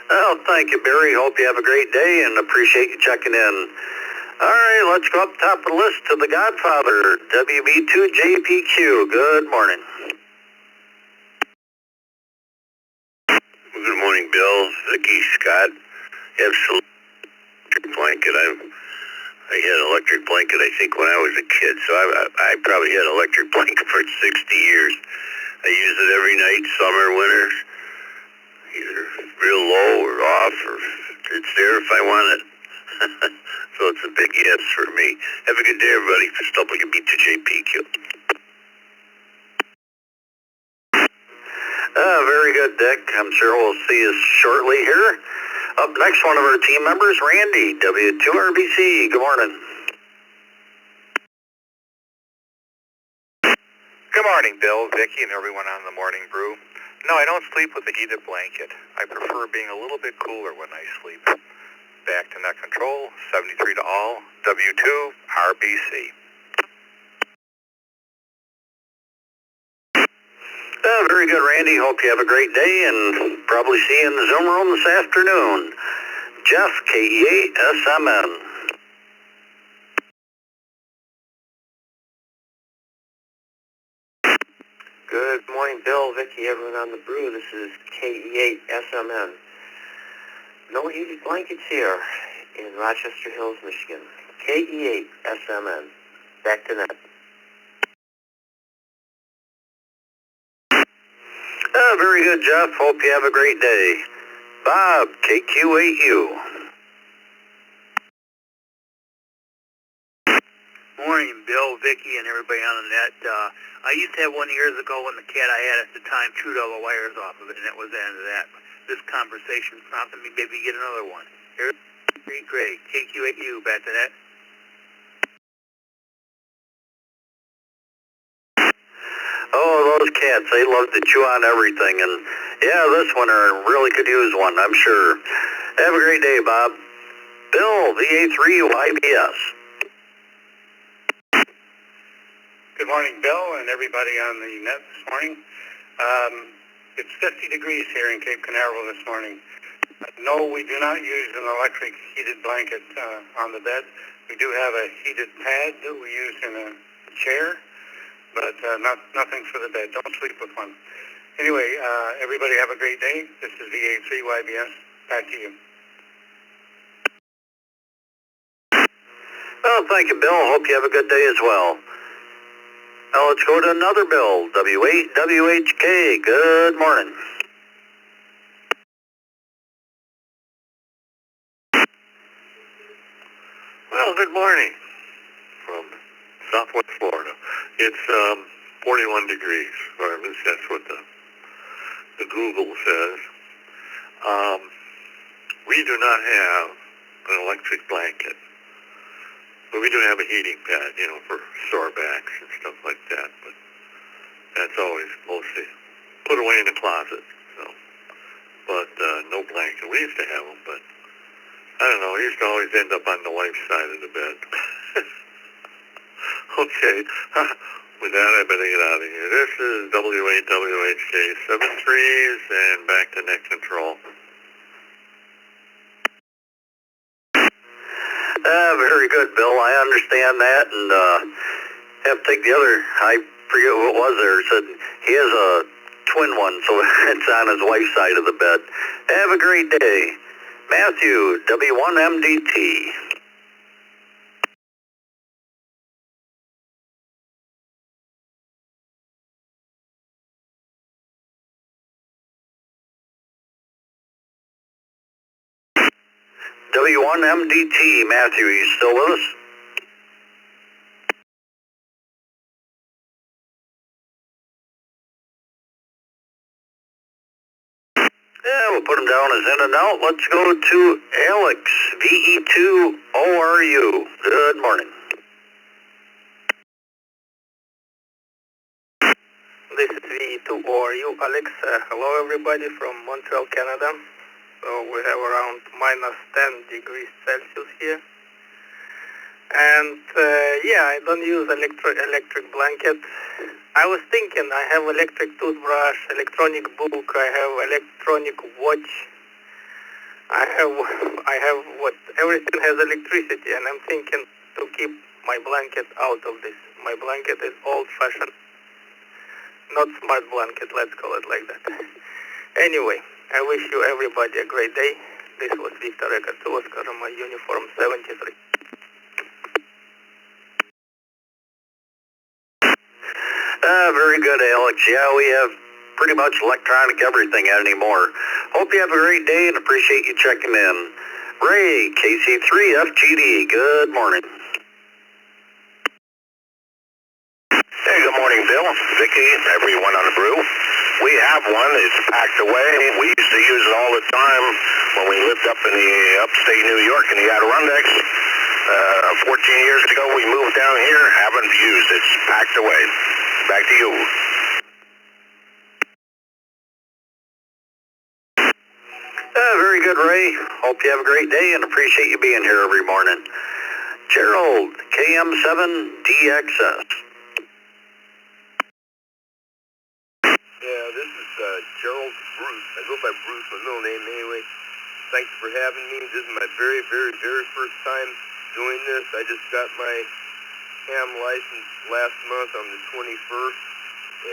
Well, thank you, Barry. Hope you have a great day and appreciate you checking in. All right, let's go up top of the list to the Godfather, WB2JPQ. Good morning. Good morning, Bill. Vicky, Scott. Absolutely. Electric blanket. I had an electric blanket, I think, when I was a kid. So I probably had an electric blanket for 60 years. I use it every night, summer, winter, either real low or off, or it's there if I want it. So it's a big yes for me. Have a good day, everybody. This is WB2JPQ. Very good, Dick. I'm sure we'll see you shortly here. Up next, one of our team members, Randy, W2RBC. Good morning. Good morning, Bill, Vicki, and everyone on the Morning Brew. No, I don't sleep with a heated blanket. I prefer being a little bit cooler when I sleep. Back to Net Control, 73 to all, W2RBC. Very good, Randy. Hope you have a great day and probably see you in the Zoom room this afternoon. Jeff, KE8SMN. Good morning, Bill, Vicky, everyone on the Brew. This is KE8SMN. No heated blankets here in Rochester Hills, Michigan. KE8SMN. Back to Net. Very good, Jeff. Hope you have a great day. Bob, KQ8U. Morning, Bill, Vicky, and everybody on the net. I used to have one years ago when the cat I had at the time chewed all the wires off of it, and that was the end of that. This conversation prompted me maybe get another one. Here's great. KQ8U, back to that. Oh, those cats. They love to chew on everything. And yeah, this winter really could use one, I'm sure. Have a great day, Bob. Bill, VA3 YBS. Good morning, Bill, and everybody on the net this morning. It's 50 degrees here in Cape Canaveral this morning. No, we do not use an electric heated blanket on the bed. We do have a heated pad that we use in a chair, but nothing for the bed. Don't sleep with one. Anyway, everybody have a great day. This is VA3 YBS. Back to you. Well, thank you, Bill. Hope you have a good day as well. Now let's go to another Bill, W8WHK. Good morning. Well, good morning from Southwest Florida. It's 41 degrees, or at least that's what the Google says. We do not have an electric blanket, but we do have a heating pad, you know, for sore backs and stuff like that. But that's always mostly put away in the closet. So, but no blanket. We used to have them, but I don't know. We used to always end up on the wife's side of the bed. Okay. With that, I better get out of here. This is W8WHK 73s and back to net control. Very good, Bill. I understand that, and have to take the other. I forget who it was there. Said he has a twin one, so it's on his wife's side of the bed. Have a great day. Matthew, W1MDT. W1MDT, Matthew, are you still with us? Yeah, we'll put him down as in and out. Let's go to Alex, VE2ORU. Good morning. This is VE2ORU, Alex. Hello, everybody from Montreal, Canada. So we have around minus 10 degrees Celsius here. And yeah, I don't use electric blanket. I was thinking I have electric toothbrush, electronic book, I have electronic watch. I have what everything has electricity, and I'm thinking to keep my blanket out of this. My blanket is old-fashioned, not smart blanket, let's call it like that. Anyway, I wish you everybody a great day. This was Victor Echo 2 Oscar, my uniform 73. Very good, Alex. Yeah, we have pretty much electronic everything anymore. Hope you have a great day and appreciate you checking in. Ray, KC3FGD, good morning. Hey, good morning, Bill, Vicky, everyone on the Brew. We have one. It's packed away. We used to use it all the time when we lived up in the upstate New York in the Adirondacks. 14 years ago, we moved down here. Haven't used it. It's packed away. Back to you. Very good, Ray. Hope you have a great day and appreciate you being here every morning. Gerald, KM7DXS. Yeah, this is Gerald Bruce. I go by Bruce, my middle name anyway. Thank you for having me. This is my very, very, very first time doing this. I just got my ham license last month on the 21st,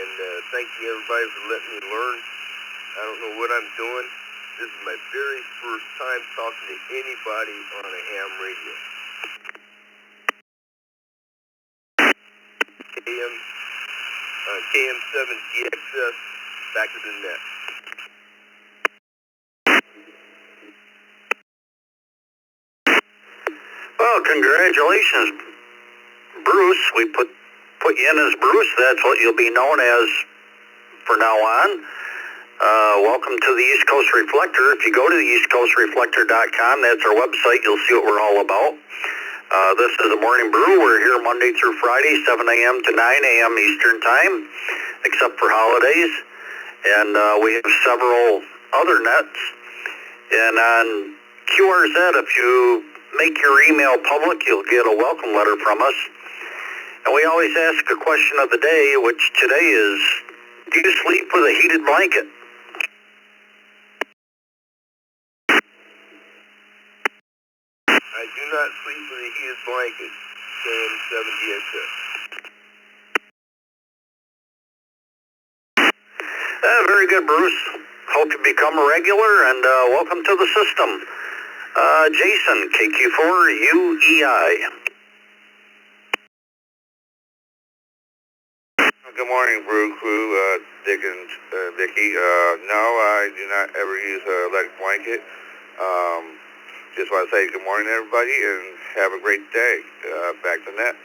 and thank you everybody for letting me learn. I don't know what I'm doing. This is my very first time talking to anybody on a ham radio. KM7DXS, back to the net. Well, congratulations, Bruce. We put you in as Bruce. That's what you'll be known as for now on. Welcome to the East Coast Reflector. If you go to the eastcoastreflector.com, that's our website. You'll see what we're all about. This is the Morning Brew. We're here Monday through Friday, 7 a.m. to 9 a.m. Eastern Time, except for holidays. And we have several other nets. And on QRZ, if you make your email public, you'll get a welcome letter from us. And we always ask a question of the day, which today is, do you sleep with a heated blanket? I do not sleep with a heated blanket. KM7DXS. Very good, Bruce. Hope you become a regular, and welcome to the system. Jason, KQ4UEI. Good morning, Brew Crew, Dick and Vicky. No, I do not ever use an electric blanket. Just want to say good morning, everybody, and have a great day. Back to net.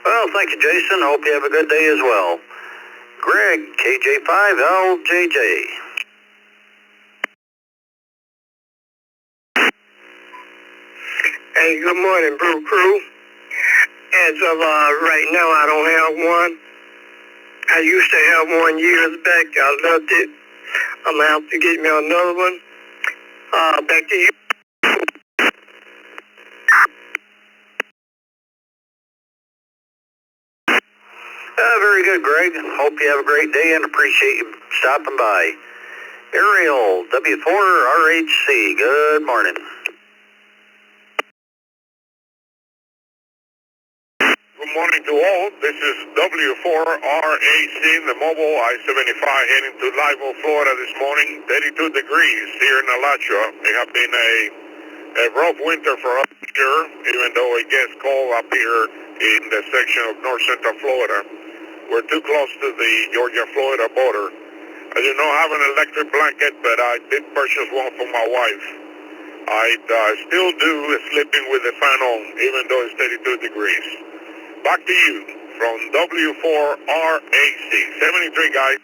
Well, thank you, Jason. Hope you have a good day as well. Greg, KJ5LJJ. Hey, good morning, Brew Crew. As of right now, I don't have one. I used to have one years back. I loved it. I'm going to have to get me another one. Back to you. Very good, Greg. Hope you have a great day and appreciate you stopping by. Ariel, W4RHC, good morning. Good morning to all. This is W4RAC in the mobile I-75 heading to Livo, Florida this morning. 32 degrees here in Alachua. It has been a rough winter for us here, even though it gets cold up here in the section of north central Florida. We're too close to the Georgia-Florida border. I do not have an electric blanket, but I did purchase one for my wife. I still do sleeping with the fan on, even though it's 32 degrees. Back to you from W4RAC. 73, guys.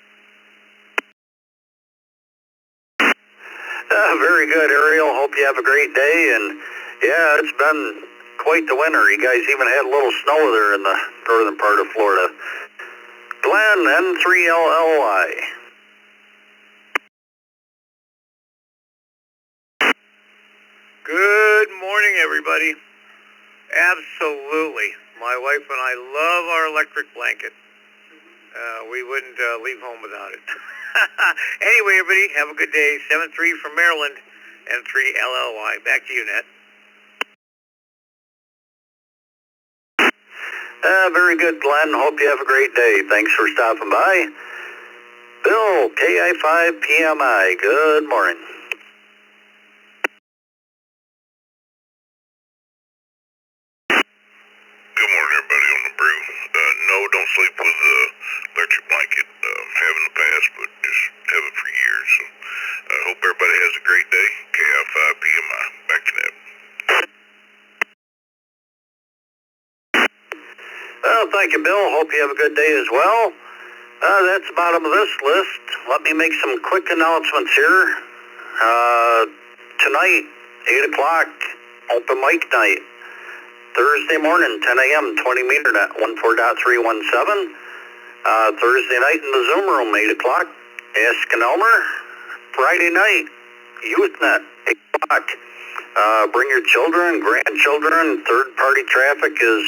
Very good, Ariel. Hope you have a great day. And yeah, it's been quite the winter. You guys even had a little snow there in the northern part of Florida. Glenn, N3LLY. Good morning, everybody. Absolutely. My wife and I love our electric blanket. We wouldn't leave home without it. Anyway, everybody, have a good day. 7-3 from Maryland, N3LLY. Back to you, Ned. Very good, Glenn. Hope you have a great day. Thanks for stopping by. Bill, KI5PMI, good morning. Good morning, everybody on the Brew. No, don't sleep with the electric blanket. Have in the past, but just haven't for years. So I hope everybody has a great day. KI5PMI. Back to that. Well, thank you, Bill. Hope you have a good day as well. That's the bottom of this list. Let me make some quick announcements here. Tonight, 8 o'clock, open mic night. Thursday morning, 10 a.m., 20 meter net, 14.317. Thursday night in the Zoom room, 8 o'clock. Ask an Elmer. Friday night, Youth Net, 8 o'clock. Bring your children, grandchildren. Third-party traffic is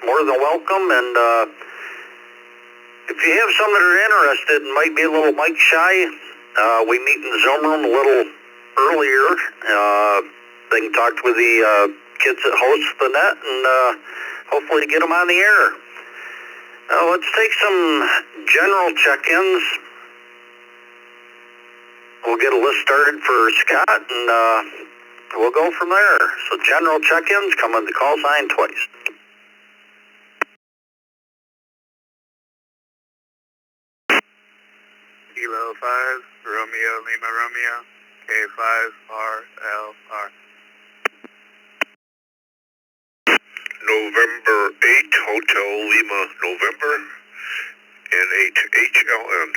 more than welcome. And if you have some that are interested and might be a little mic shy, we meet in the Zoom room a little earlier. They can talk with the kids that host the net and hopefully get them on the air. Let's take some general check-ins. We'll get a list started for Scott and we'll go from there. So general check-ins, come with the call sign twice. Kilo 5, Romeo, Lima, Romeo, K5RLR. November 8, Hotel Lima, November, N8HLN.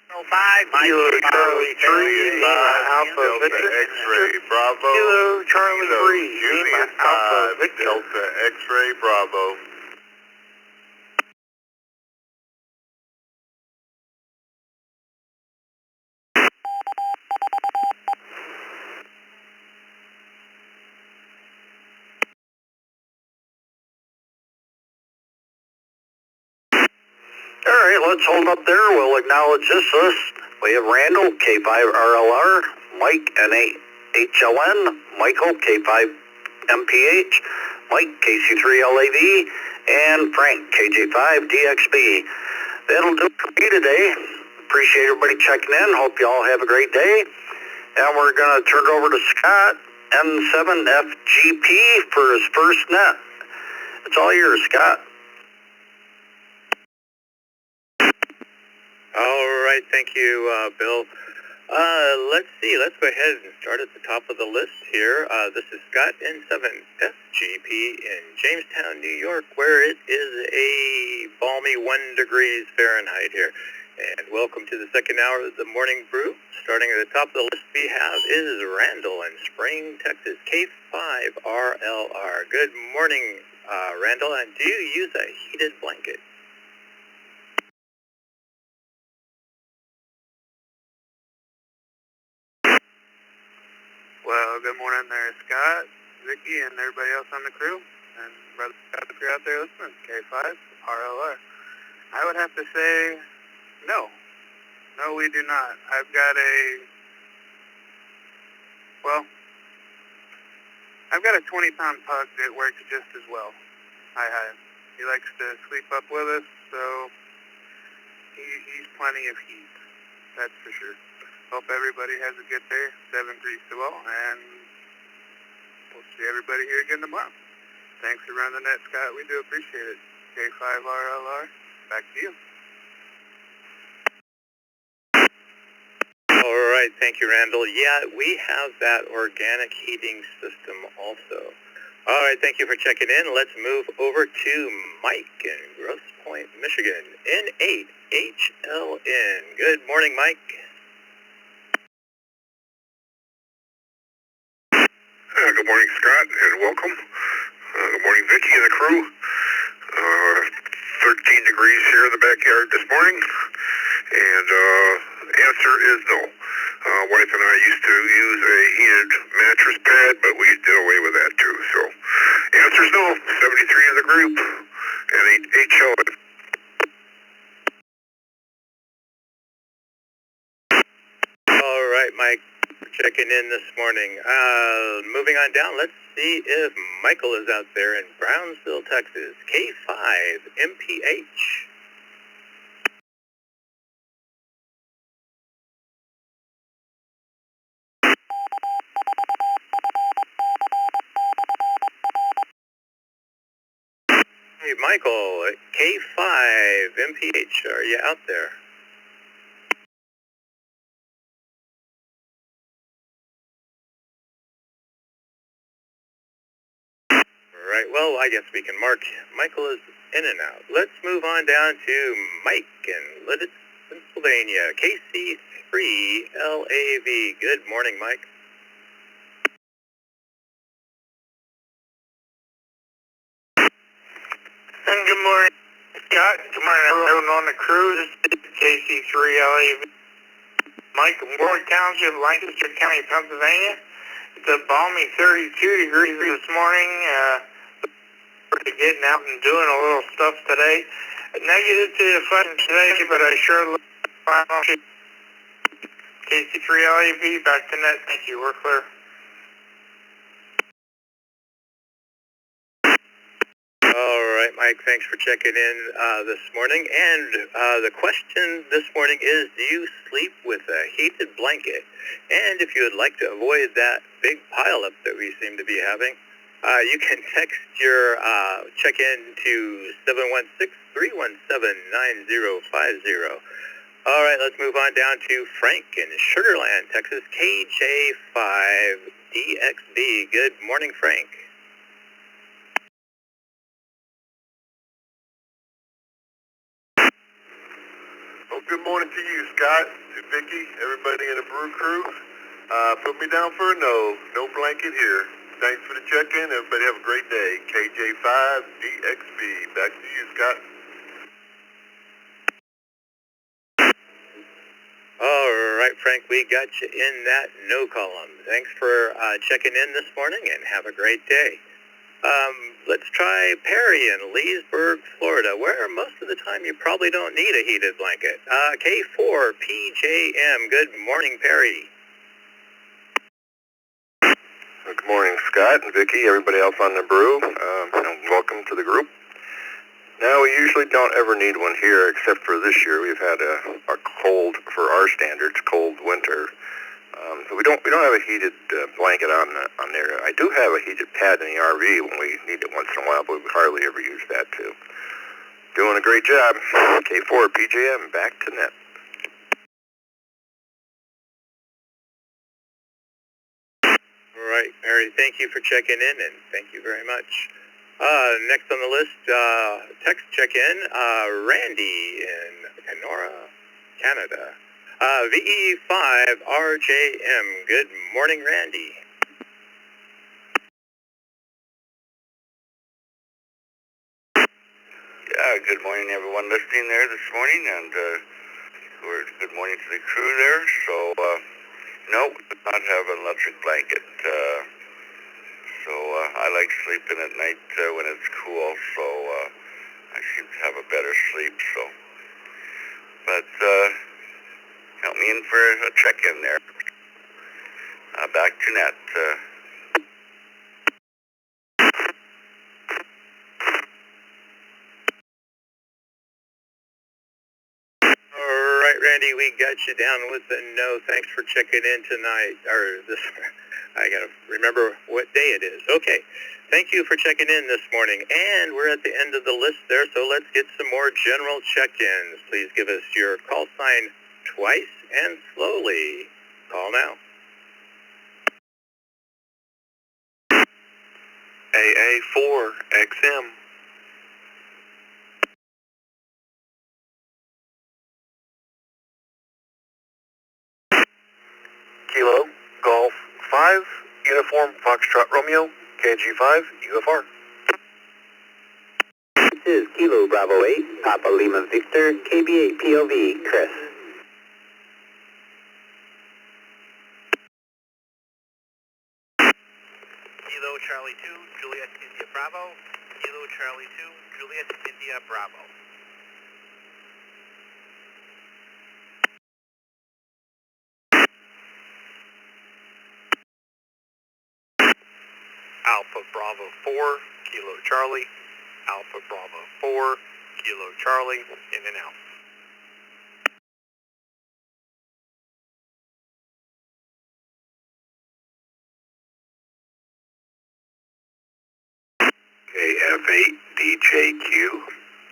Kilo Charlie 3, Lima Alpha Victor. X-ray Bravo. Kilo Charlie 3, Lima Alpha Victor. Delta X-ray Bravo. All right, let's hold up there. We'll acknowledge this list. We have Randall, K5RLR, Mike, NAHLN, Michael, K5MPH, Mike, KC3LAV, and Frank, KJ5DXB. That'll do it for me today. Appreciate everybody checking in. Hope you all have a great day. And we're going to turn it over to Scott, N7FGP, for his first net. It's all yours, Scott. All right, thank you, Bill. Let's see, let's go ahead and start at the top of the list here. This is Scott, N7FGP in Jamestown, New York, where it is a balmy 1 degrees Fahrenheit here. And welcome to the second hour of the morning brew. Starting at the top of the list we have is Randall in Spring, Texas, K5RLR. Good morning, Randall, and do you use a heated blanket? Well, good morning there, Scott, Vicky, and everybody else on the crew, and brother Scott, the crew out there listening, K5RLR. I would have to say no. No, we do not. I've got a 20-pound pug that works just as well. He likes to sleep up with us, so he's plenty of heat. That's for sure. Hope everybody has a good day. 7 degrees to well, and we'll see everybody here again tomorrow. Thanks for running the net, Scott. We do appreciate it. K5RLR, back to you. All right, thank you, Randall. Yeah, we have that organic heating system also. All right, thank you for checking in. Let's move over to Mike in Grosse Pointe, Michigan, N8HLN. Good morning, Mike. Good morning, Scott, and welcome. Good morning, Vicky and the crew. 13 degrees here in the backyard this morning, and answer is no. Wife and I used to use a heated mattress pad, but we did away with that too. So, answer is no. 73 in the group, and HLN. All right, Mike, checking in this morning. Moving on down, let's see if Michael is out there in Brownsville, Texas, K5MPH. Hey, Michael, K5MPH, are you out there? Right, well, I guess we can mark Michael is in and out. Let's move on down to Mike in Lititz, Pennsylvania, KC3LAV. Good morning, Mike. And good morning, Scott. Good morning, everyone on the crew. This is KC3LAV. Mike, Warwick Township, Lancaster County, Pennsylvania. It's a balmy 32 degrees this morning. We're getting out and doing a little stuff today. Negative to the fun today, but I sure look fine. KC3LAV, back to net. Thank you. We're clear. All right, Mike, thanks for checking in this morning. And the question this morning is, do you sleep with a heated blanket? And if you would like to avoid that big pileup that we seem to be having, you can text your check-in to 716-317-9050. All right, let's move on down to Frank in Sugar Land, Texas, KJ5DXB. Good morning, Frank. Well, good morning to you, Scott, to Vicky, everybody in the Brew Crew. Put me down for a no. No blanket here. Thanks for the check-in. Everybody have a great day. KJ5DXB. Back to you, Scott. All right, Frank, we got you in that no column. Thanks for checking in this morning, and have a great day. Let's try Perry in Leesburg, Florida, where most of the time you probably don't need a heated blanket. K4PJM, good morning, Perry. Good morning, Scott and Vicky, everybody else on the Brew, and welcome to the group. No, we usually don't ever need one here, except for this year. We've had a cold, for our standards, cold winter. So we don't have a heated blanket on there. I do have a heated pad in the RV when we need it once in a while, but we hardly ever use that too. Doing a great job. K4 PJM, back to net. All right, Mary, thank you for checking in, and thank you very much. Next on the list, text check-in, Randy in Kenora, Canada. VE5RJM, good morning, Randy. Yeah, good morning everyone listening there this morning, and good morning to the crew there. So, no, we do not have an electric blanket. So I like sleeping at night when it's cool, so I seem to have a better sleep. So, but count me in for a check-in there. Back to net. All right, Randy, we got you down with a no. Thanks for checking in tonight. I got to remember what day it is. Okay, thank you for checking in this morning. And we're at the end of the list there, so let's get some more general check-ins. Please give us your call sign twice and slowly. Call now. AA4XM. Kilo, Golf 5, Uniform Foxtrot Romeo, KG5, UFR. This is Kilo Bravo 8, Papa Lima Victor, KB8 POV, Chris. Kilo Charlie 2, Juliet India Bravo. Kilo Charlie 2, Juliet India Bravo. Alpha Bravo 4, Kilo Charlie. Alpha Bravo 4, Kilo Charlie, in and out. KF8 DJQ,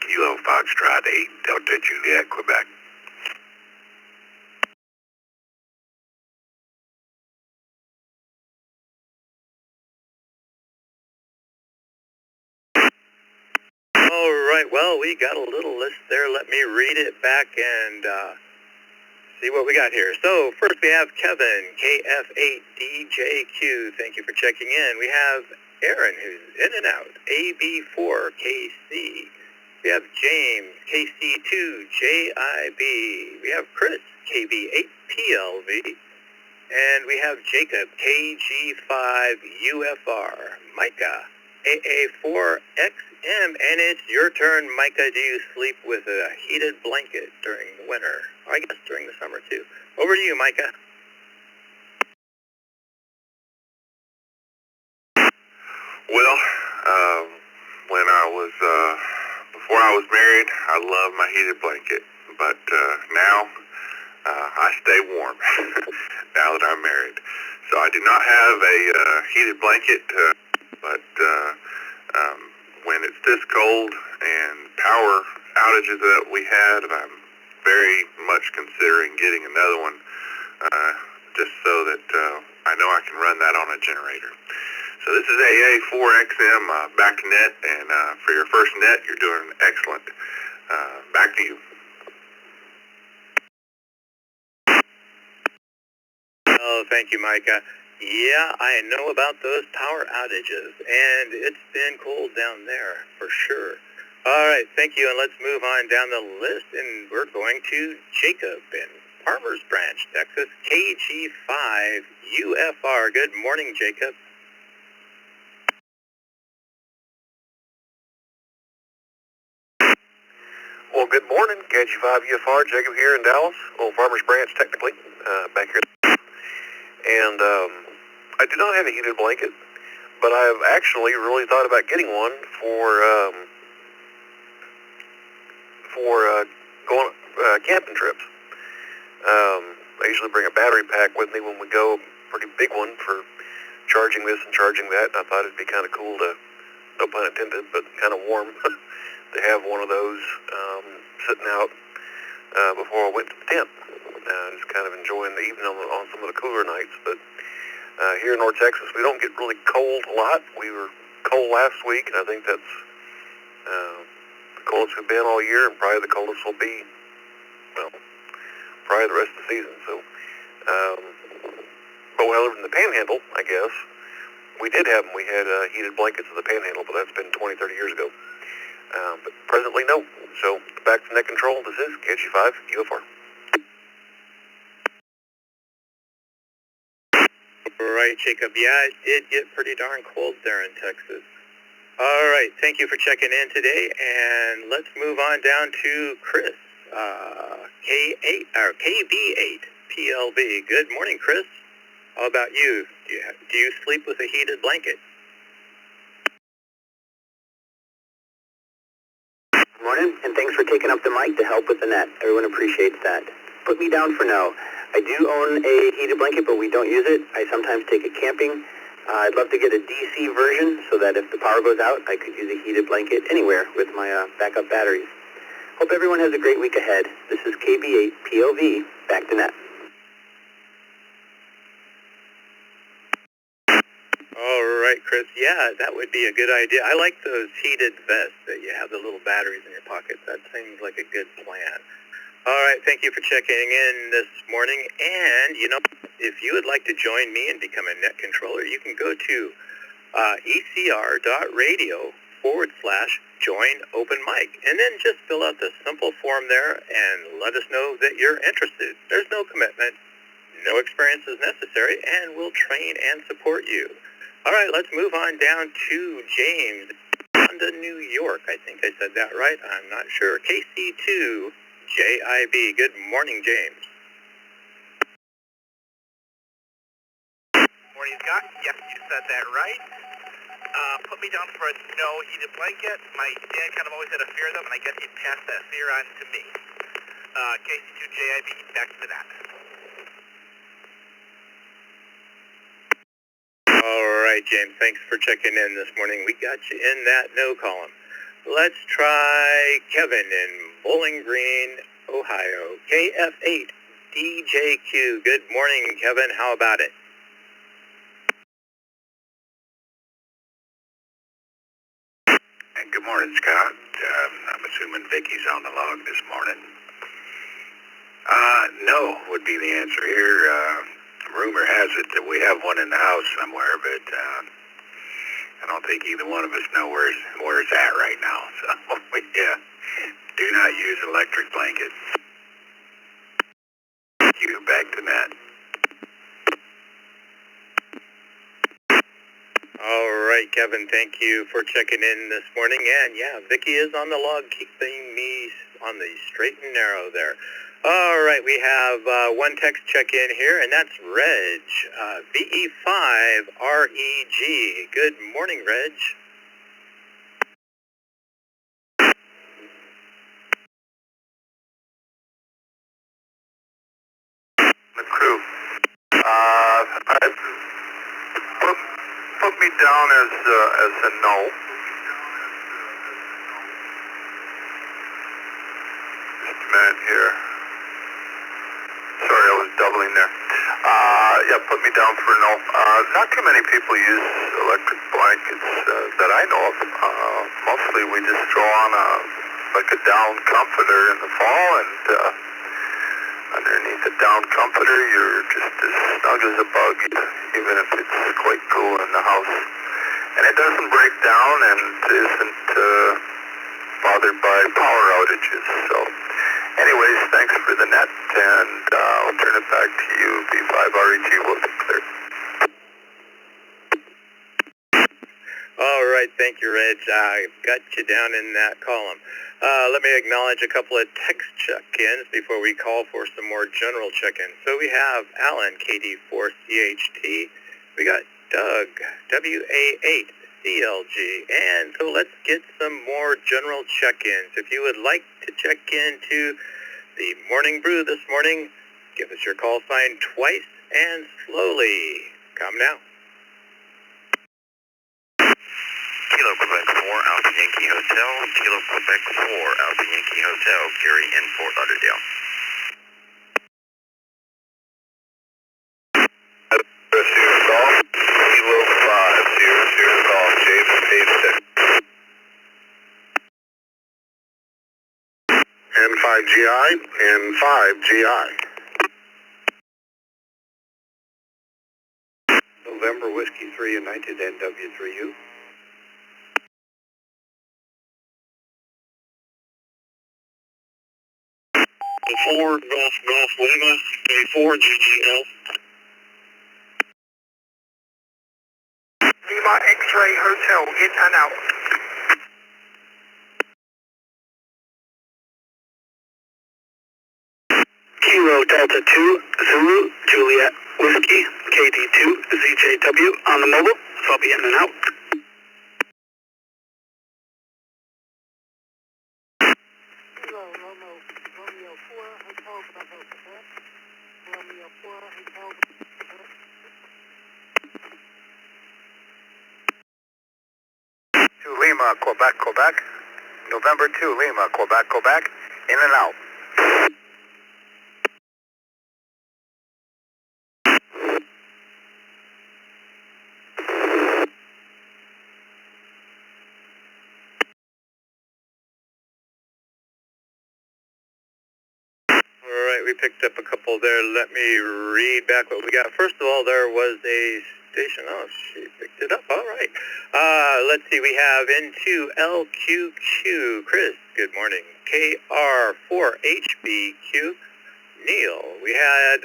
Kilo Foxtrot 8, Delta Juliet, Quebec. All right, well, we got a little list there. Let me read it back and see what we got here. So first we have Kevin, KF8DJQ. Thank you for checking in. We have Aaron, who's in and out, AB4KC. We have James, KC2JIB. We have Chris, KB8PLV. And we have Jacob, KG5UFR. Micah, AA4XM. And it's your turn, Micah. Do you sleep with a heated blanket during the winter? Or I guess during the summer, too. Over to you, Micah. Well, before I was married, I loved my heated blanket, but now I stay warm now that I'm married. So I do not have a heated blanket, but when it's this cold and power outages that we had, I'm very much considering getting another one, just so that I know I can run that on a generator. So this is AA4XM, back to net, and for your first net, you're doing excellent. Back to you. thank you, Micah. Yeah, I know about those power outages, and it's been cold down there, for sure. All right, thank you, and let's move on down the list, and we're going to Jacob in Farmers Branch, Texas, KG5 UFR. Good morning, Jacob. Well, good morning, KG5 UFR, Jacob here in Dallas, old Farmers Branch technically, back here. And I do not have a heated blanket, but I've actually really thought about getting one for going camping trips. I usually bring a battery pack with me when we go, pretty big one for charging this and charging that, and I thought it'd be kind of cool to, no pun intended, but kind of warm to have one of those sitting out before I went to the tent. Just kind of enjoying the evening on some of the cooler nights. But here in North Texas, we don't get really cold a lot. We were cold last week, and I think that's the coldest we've been all year, and probably the coldest will be, well, probably the rest of the season. So, but when I lived in the Panhandle, I guess, we did have them. We had heated blankets in the Panhandle, but that's been 20, 30 years ago. But presently, no. So, back to net control. This is KG5 UFR. Right, Jacob. Yeah, it did get pretty darn cold there in Texas. All right, thank you for checking in today, and let's move on down to Chris, K8 or KB8 PLB. Good morning, Chris. How about you? Do you sleep with a heated blanket? Good morning, and thanks for taking up the mic to help with the net. Everyone appreciates that. Put me down for no. I do own a heated blanket, but we don't use it. I sometimes take it camping. I'd love to get a DC version so that if the power goes out, I could use a heated blanket anywhere with my backup batteries. Hope everyone has a great week ahead. This is KB8 POV, back to net. All right, Chris. Yeah, that would be a good idea. I like those heated vests that you have the little batteries in your pockets. That seems like a good plan. All right, thank you for checking in this morning. And, you know, if you would like to join me and become a net controller, you can go to ecr.radio/join open mic. And then just fill out the simple form there and let us know that you're interested. There's no commitment. No experience is necessary, and we'll train and support you. All right, let's move on down to James, Honda, New York. I think I said that right. I'm not sure. KC2 JIB. Good morning, James. Morning, Scott. Yep, you said that right. Put me down for a no heated blanket. My dad kind of always had a fear of them, and I guess he'd pass that fear on to me. KC2 JIB, back to that. All right, James, thanks for checking in this morning. We got you in that no column. Let's try Kevin in Bowling Green, Ohio. KF8 DJQ. Good morning, Kevin. How about it? And good morning, Scott. I'm assuming Vicky's on the log this morning. No would be the answer here. Rumor has it that we have one in the house somewhere, but I don't think either one of us know where it's at right now. So we do not use electric blankets. Thank you. Back to Matt. All right, Kevin, thank you for checking in this morning. And yeah, Vicky is on the log, keeping me on the straight and narrow there. All right, we have one text check-in here, and that's Reg, VE5REG. Good morning, Reg. The crew. Put me down as a no. Just a minute here. Sorry, I was doubling there. Yeah, put me down for no. Not too many people use electric blankets that I know of. Mostly we just throw on like a down comforter in the fall and Underneath a down comforter, you're just as snug as a bug, even if it's quite cool in the house. And it doesn't break down and isn't bothered by power outages. So anyways, thanks for the net, and I'll turn it back to you. B5REG will be clear. All right, thank you, Reg. I've got you down in that column. Let me acknowledge a couple of text check-ins before we call for some more general check-ins. So we have Alan, KD4CHT. We got Doug, WA8CLG. And so let's get some more general check-ins. If you would like to check into the Morning Brew this morning, give us your call sign twice and slowly. Come now. Kilo Quebec 4, Alpha Yankee Hotel. Kilo Quebec 4, Alpha Yankee Hotel. Gary in Fort Lauderdale. Zero golf. Kilo 500 golf. James, page 6. N5GI, N5GI. November Whiskey 3 United, NW3U. 4 Golf Lima, A4 GGL. Lima X-Ray Hotel, in and out. Kilo Delta 2, Zulu, Juliet, Whiskey, KD2, ZJW on the mobile, so I'll be in and out. Kilo Romeo 4, Hotel Bravo Quebec. Romeo 4, Hotel Quebec. 2 Lima, Quebec, Quebec. November 2 Lima, Quebec, Quebec. In and out. All right, we picked up a couple there. Let me read back what we got. First of all, there was a station. Oh, she picked it up. All right. Let's see. We have N2LQQ. Chris, good morning. KR4HBQ. Neil. We had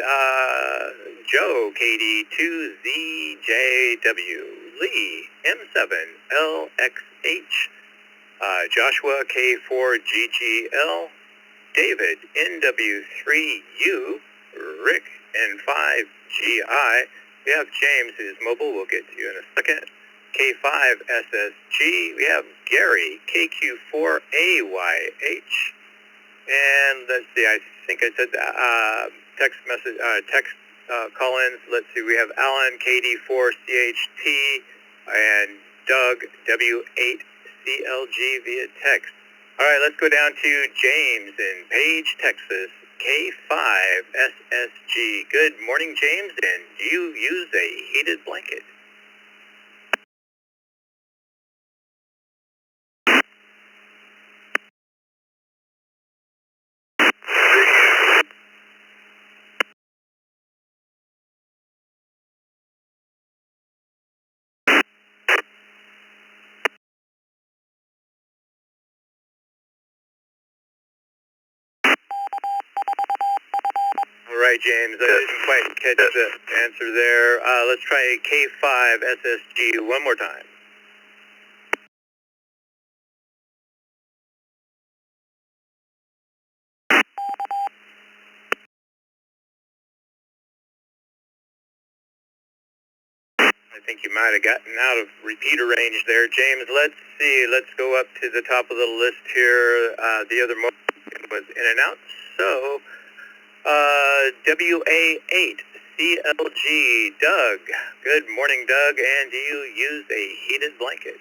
Joe, KD2ZJW. Lee, M7LXH. Joshua, K4GGL. David, NW3U, Rick, N5GI. We have James, who's mobile. We'll get to you in a second. K5SSG. We have Gary, KQ4AYH. And let's see, I think I said text message, call-ins. Let's see, we have Alan, KD4CHT, and Doug, W8CLG via text. All right, let's go down to James in Page, Texas, K5SSG. Good morning, James, and do you use a heated blanket? All right, James, I didn't quite catch the answer there. Let's try K5SSG one more time. I think you might have gotten out of repeater range there, James. Let's see. Let's go up to the top of the list here. The other was in and out. So, WA8CLG, Doug. Good morning, Doug. And do you use a heated blanket?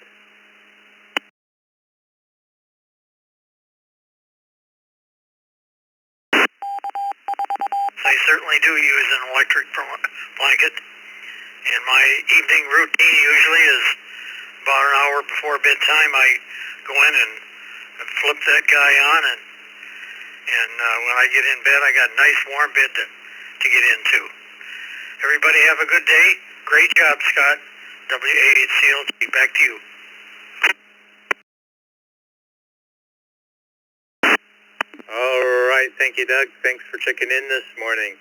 I certainly do use an electric blanket. And my evening routine usually is about an hour before bedtime. I go in and flip that guy on and when I get in bed, I got a nice warm bed to get into. Everybody have a good day. Great job, Scott. WAHCLT, back to you. All right, thank you, Doug. Thanks for checking in this morning.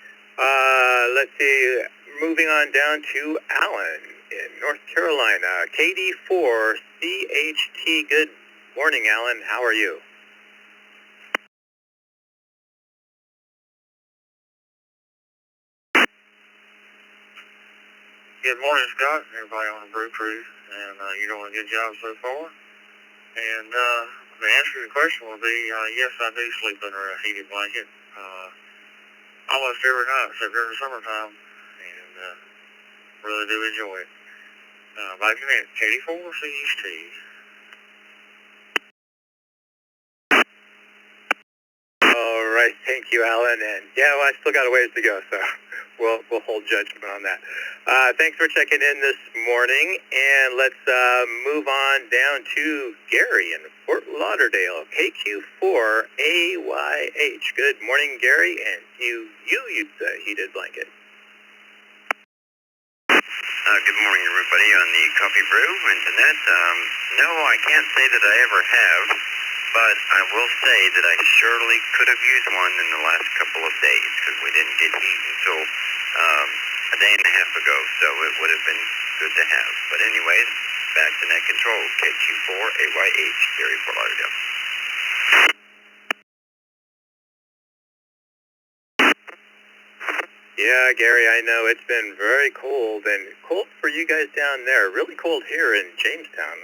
Let's see, moving on down to Alan in North Carolina, KD4CHT. Good morning, Alan. How are you? Good morning, Scott, and everybody on the Brew Crew, and you're doing a good job so far. And the answer to the question will be, yes, I do sleep under a heated blanket almost every night, except during the summertime, and really do enjoy it. Back to that, KD4CHT. All right, thank you, Alan. And yeah, well, I still got a ways to go, so we'll hold judgment on that. Thanks for checking in this morning, and let's move on down to Gary in Fort Lauderdale, KQ4AYH. Good morning, Gary, and you use a heated blanket. Good morning, everybody on the Coffee Brew Internet. No, I can't say that I ever have, but I will say that I surely could have used one in the last couple of days, because we didn't get heat until a day and a half ago, so it would have been good to have. But anyways, back to net control, KQ4AYH, Gary, Fort Lauderdale. Yeah, Gary, I know it's been very cold, and cold for you guys down there. Really cold here in Jamestown.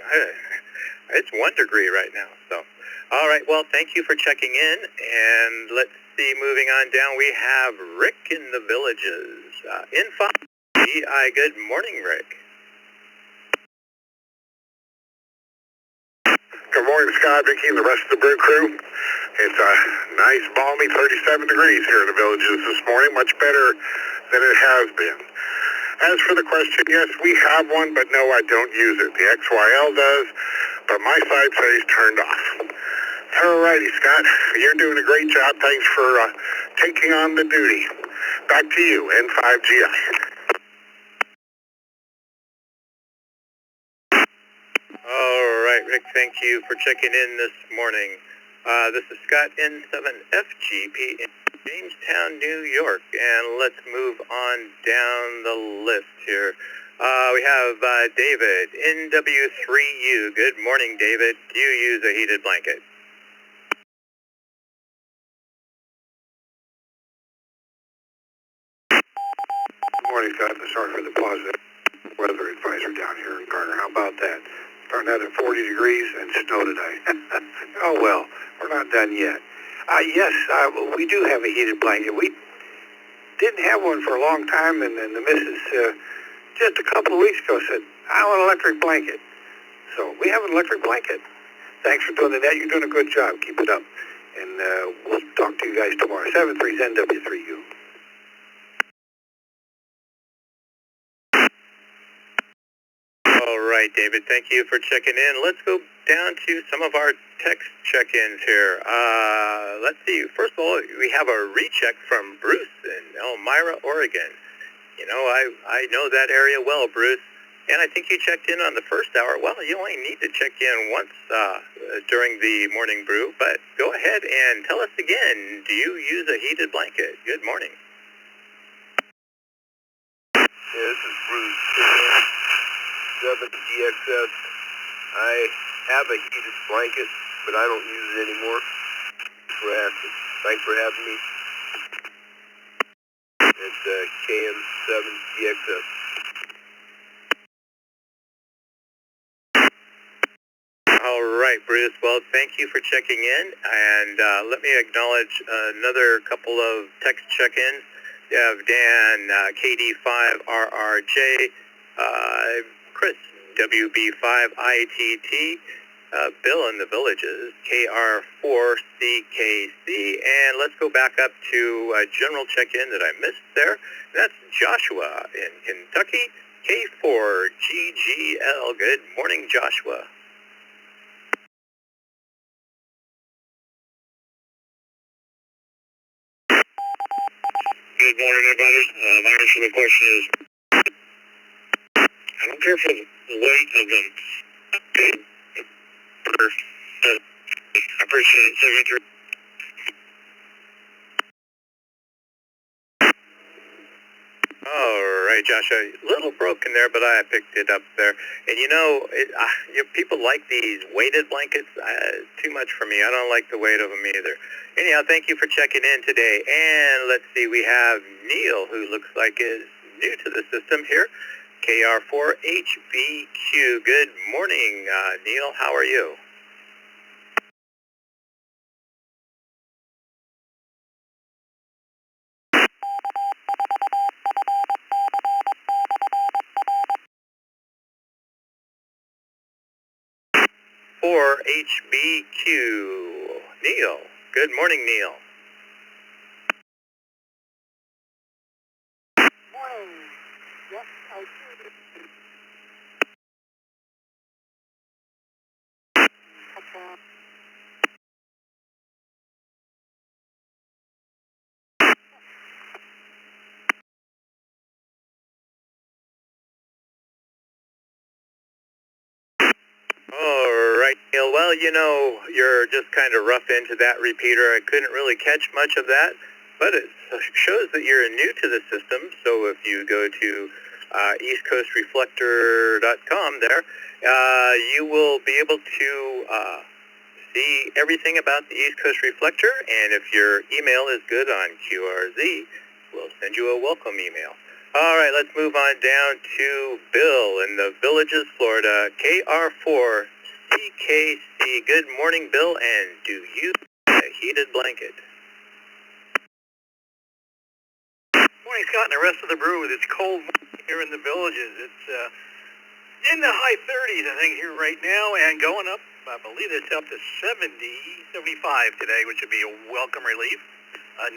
It's 1 degree right now. So, all right, well, thank you for checking in, and let's see, moving on down, we have Rick in the Villages. In 5GI, good morning, Rick. Good morning, Scott, Vicky, and the rest of the Brew Crew. It's a nice, balmy 37 degrees here in the Villages this morning, much better than it has been. As for the question, yes, we have one, but no, I don't use it. The XYL does, but my side says turned off. All righty, Scott, you're doing a great job. Thanks for taking on the duty. Back to you, N5GI. All right, Rick, thank you for checking in this morning. This is Scott N7FGP in Jamestown, New York, and let's move on down the list here. We have David, NW3U. Good morning, David. Do you use a heated blanket? Good morning, Scott. Sorry for the pause. Weather advisor down here in Garner. How about that? Starting out at 40 degrees and snow today. Oh, well, we're not done yet. Yes, we do have a heated blanket. We didn't have one for a long time, and then the missus just a couple of weeks ago said, I want an electric blanket. So we have an electric blanket. Thanks for doing that. You're doing a good job. Keep it up. And we'll talk to you guys tomorrow. 73NW3U. All right, David, thank you for checking in. Let's go down to some of our text check-ins here. Let's see. First of all, we have a recheck from Bruce in Elmira, Oregon. You know, I know that area well, Bruce, and I think you checked in on the first hour. Well, you only need to check in once during the morning brew, but go ahead and tell us again, do you use a heated blanket? Good morning. Yeah, this is Bruce. 7GXS. I have a heated blanket, but I don't use it anymore. Thanks for having me. It's KM7GXS. All right, Bruce. Well, thank you for checking in, and let me acknowledge another couple of text check-ins. You have Dan, KD5RRJ, Chris, WB5ITT, Bill in the Villages, KR4CKC, and let's go back up to a general check-in that I missed there. That's Joshua in Kentucky, K4GGL. Good morning, Joshua. Good morning, everybody. My answer to the question is, I don't care for the weight of them. I appreciate it. 73. All right, Josh, a little broken there, but I picked it up there. And people like these weighted blankets. Too much for me. I don't like the weight of them either. Anyhow, thank you for checking in today. And let's see, we have Neil, who looks like is new to the system here. KR4HBQ. Good morning, Neil. How are you? For HBQ. Neil. Good morning, Neil. Morning. Yep, I All right, Neil. Well, you're just kind of rough into that repeater. I couldn't really catch much of that, but it shows that you're new to the system. So if you go to eastcoastreflector.com there, you will be able to see everything about the East Coast Reflector, and if your email is good on QRZ, we'll send you a welcome email. All right, let's move on down to Bill in the Villages, Florida, KR4CKC. Good morning, Bill, and do you have a heated blanket? Morning, Scott, and the rest of the brew. It's cold here in the Villages. It's in the high 30s, I think, here right now, and going up, I believe it's up to 70, 75 today, which would be a welcome relief.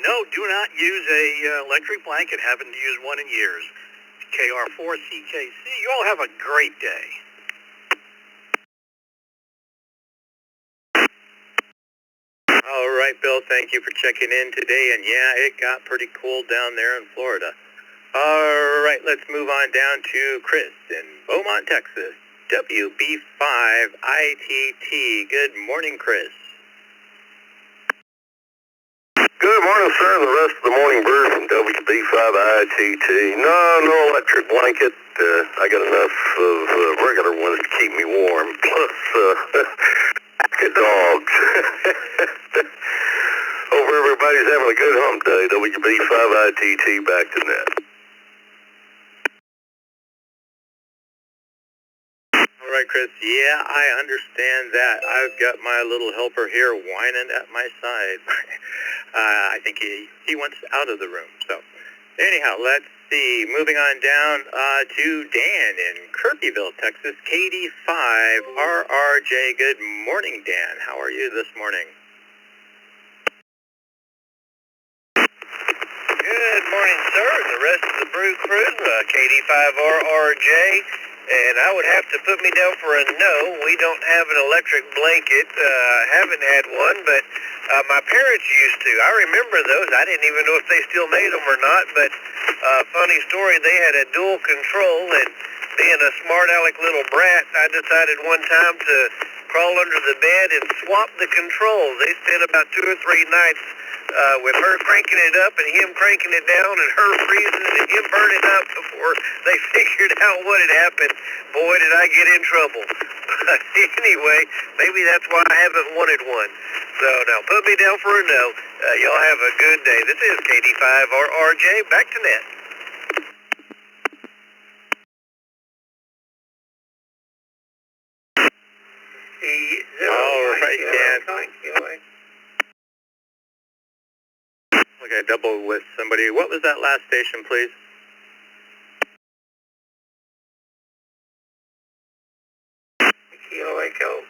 No, do not use a electric blanket. Haven't used one in years. KR4CKC. You all have a great day. All right, Bill, thank you for checking in today. And yeah, it got pretty cold down there in Florida. All right, let's move on down to Chris in Beaumont, Texas. WB5ITT. Good morning, Chris. Good morning, sir, and the rest of the morning brew from WB5ITT. No electric blanket. I got enough of regular ones to keep me warm. Plus, dogs. Hope everybody's having a good hump day. WB5ITT back to net. All right, Chris. Yeah, I understand that. I've got my little helper here whining at my side. I think he wants out of the room. So, anyhow, let's see. Moving on down to Dan in Kirbyville, Texas. KD5RRJ. Good morning, Dan. How are you this morning? Good morning, sir, and the rest of the Brew crew, KD5RRJ, and I would have to put me down for a no. We don't have an electric blanket. Haven't had one, but my parents used to. I remember those. I didn't even know if they still made them or not, but funny story, they had a dual control, and being a smart aleck little brat, I decided one time to crawl under the bed and swap the controls. They spent about 2 or 3 nights with her cranking it up and him cranking it down and her freezing and him burning up before they figured out what had happened. Boy, did I get in trouble. But anyway, maybe that's why I haven't wanted one. So now put me down for a no. Y'all have a good day. This is KD5RRJ. Back to net. All right, Dan. Look, I double with somebody. What was that last station, please? Kilo Echo.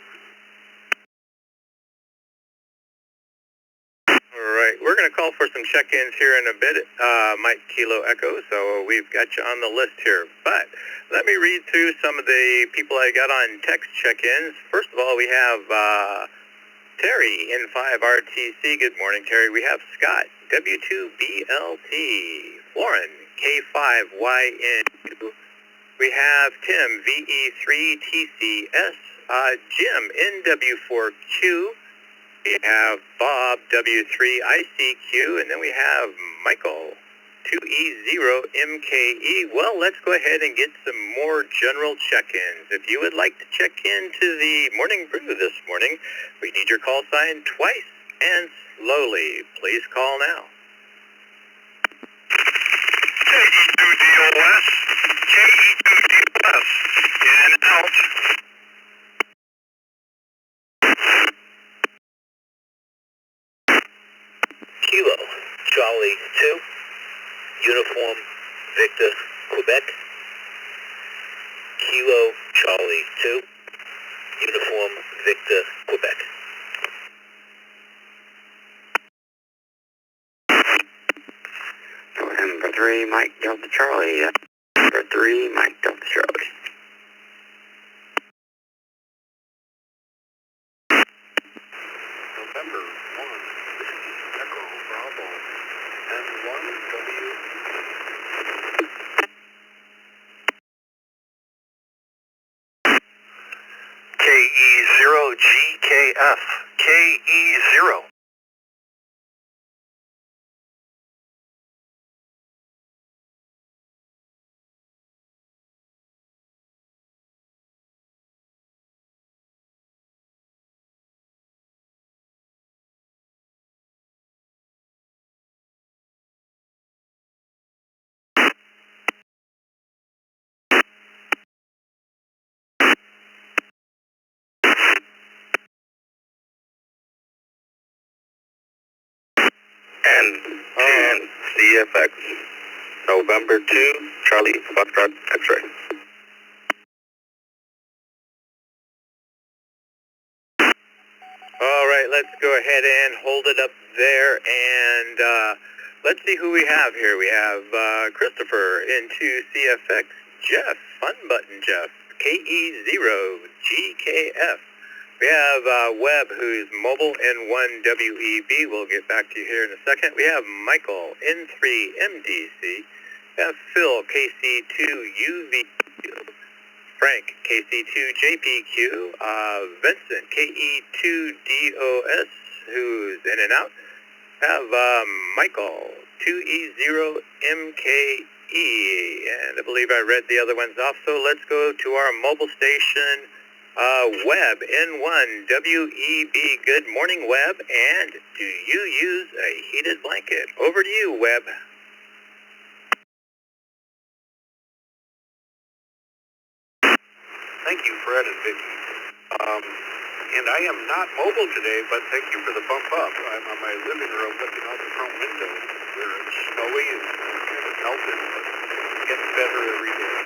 All right, we're going to call for some check-ins here in a bit, Mike Kilo Echo, so we've got you on the list here. But let me read through some of the people I got on text check-ins. First of all, we have Terry, N5RTC, good morning, Terry. We have Scott, W2BLT, Lauren, K5YN2. We have Tim, VE3TCS, Jim, NW4Q. We have Bob, W3ICQ, and then we have Michael, 2E0MKE. Well, let's go ahead and get some more general check-ins. If you would like to check into the Morning Brew this morning, we need your call sign twice and slowly. Please call now. KE2DOS, KE2DOS, in out. Kilo, Charlie 2, Uniform, Victor, Quebec. Kilo, Charlie 2, Uniform, Victor, Quebec. November 3, Mike Delta Charlie. November 3, Mike Delta Charlie. November 1, Echo Bravo, N1W. KE0GKF, KE0. And CFX, November 2, Charlie Foxtrot X-Ray. All right, let's go ahead and hold it up there, and let's see who we have here. We have Christopher into CFX, Jeff, Fun Button Jeff, KE0GKF. We have Webb, who's mobile, N1WEB. We'll get back to you here in a second. We have Michael, N3MDC. We have Phil, KC2UVQ. Frank, KC2JPQ. Vincent, KE2DOS, who's in and out. We have Michael, 2E0MKE. And I believe I read the other ones off. So let's go to our mobile station. Webb, N1WEB, good morning, Webb, and do you use a heated blanket? Over to you, Webb. Thank you, Fred and Vicki. And I am not mobile today, but thank you for the bump up. I'm on my living room looking out the front window where it's snowy and kind of melted, but getting better every day.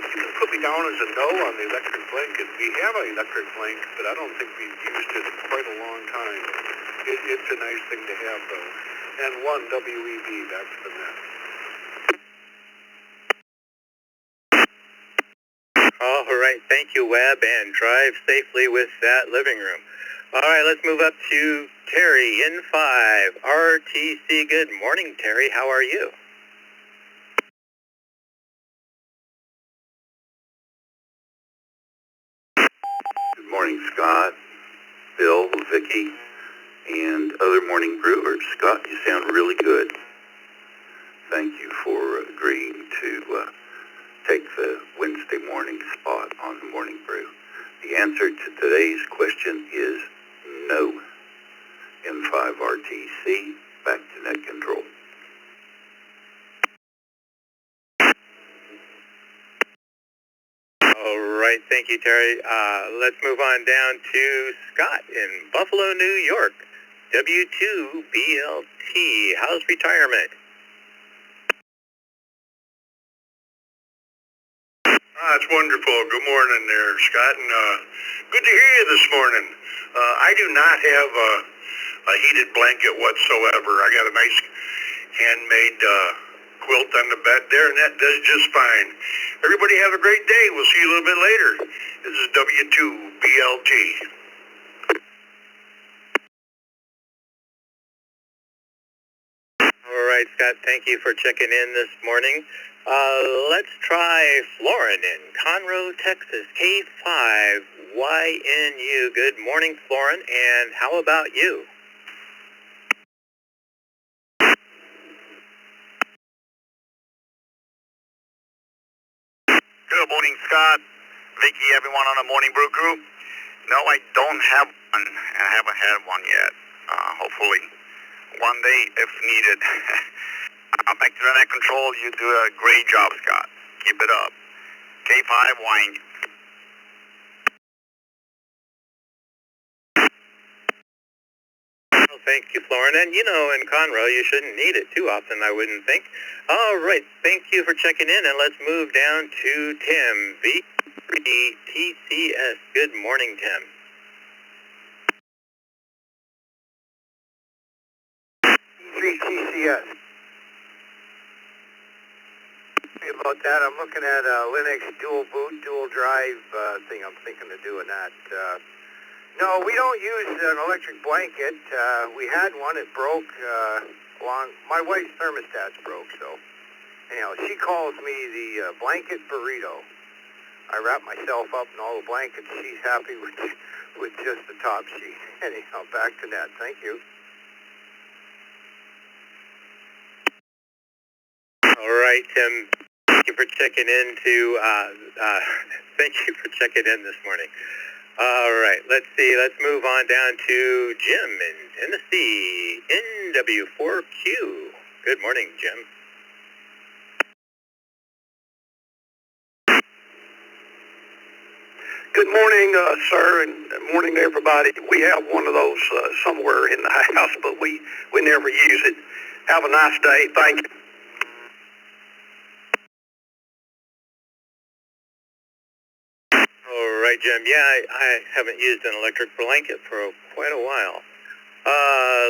You can put me down as a no on the electric blanket. We have an electric blanket, but I don't think we've used it in quite a long time. It's a nice thing to have, though. And one WEB, that's the net. All right, thank you, Webb, and drive safely with that living room. All right, let's move up to Terry, N5, RTC. Good morning, Terry. How are you? Good morning, Scott, Bill, Vicki, and other morning brewers. Scott, you sound really good. Thank you for agreeing to take the Wednesday morning spot on the Morning Brew. The answer to today's question is no. M5RTC, back to net control. All right, thank you, Terry. Let's move on down to Scott in Buffalo, New York. W2BLT, how's retirement? It's wonderful. Good morning there, Scott, and good to hear you this morning. I do not have a heated blanket whatsoever. I got a nice handmade quilt on the bed there, and that does just fine. Everybody have a great day. We'll see you a little bit later. This is W2BLT. right, Scott, thank you for checking in this morning. Let's try Florin in Conroe, Texas, K5YNU. Good morning, Florin, and how about you? Good morning, Scott, Vicky, everyone on the Morning Brew Crew. No, I don't have one, and I haven't had one yet. Hopefully, one day if needed. Back to the net control, you do a great job, Scott. Keep it up. K5 Wine. Well, thank you, Florin. And you know, in Conroe, you shouldn't need it too often, I wouldn't think. All right, thank you for checking in, and let's move down to Tim, V3TCS. Good morning, Tim. 3TCS. About that, I'm looking at a Linux dual boot, dual drive thing. I'm thinking of doing that. No, we don't use an electric blanket. We had one. It broke my wife's thermostat's broke, so anyhow, she calls me the blanket burrito. I wrap myself up in all the blankets. She's happy with just the top sheet. Anyhow, back to that. Thank you. All right, Tim. Thank you for checking in thank you for checking in this morning. All right, let's see. Let's move on down to Jim in Tennessee, NW4Q. Good morning, Jim. Good morning, sir, and morning to everybody. We have one of those somewhere in the house, but we never use it. Have a nice day. Thank you. All right, Jim. Yeah, I haven't used an electric blanket for quite a while.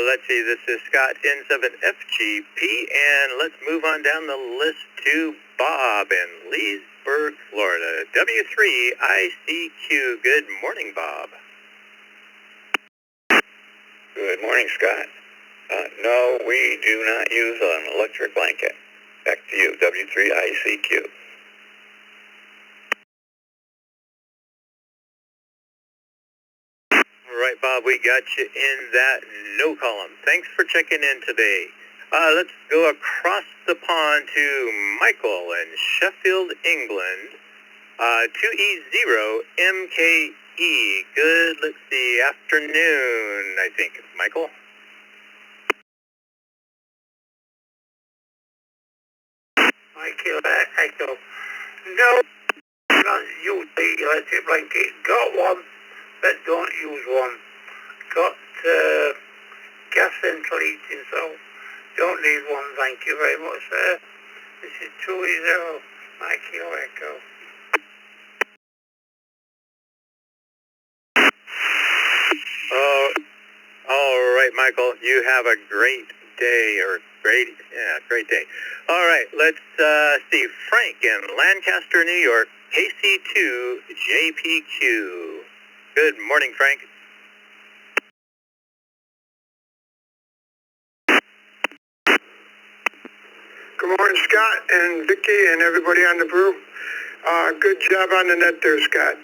Let's see. This is Scott N7FGP, and let's move on down the list to Bob in Leesburg, Florida. W3ICQ. Good morning, Bob. Good morning, Scott. No, we do not use an electric blanket. Back to you, W3ICQ. All right, Bob, we got you in that no column. Thanks for checking in today. Let's go across the pond to Michael in Sheffield, England. 2E0MKE. Good, let's see, afternoon, I think. Michael? Michael. No, don't use the electric blanket. Got one, but don't use one. Got gas central heating, so don't need one. Thank you very much, sir. This is 2E0 Michael Echo. All right, Michael, you have a great day, great day. All right, let's see, Frank in Lancaster, New York, KC2JPQ. Good morning, Frank. Good morning, Scott and Vicky and everybody on the brew. Good job on the net there, Scott.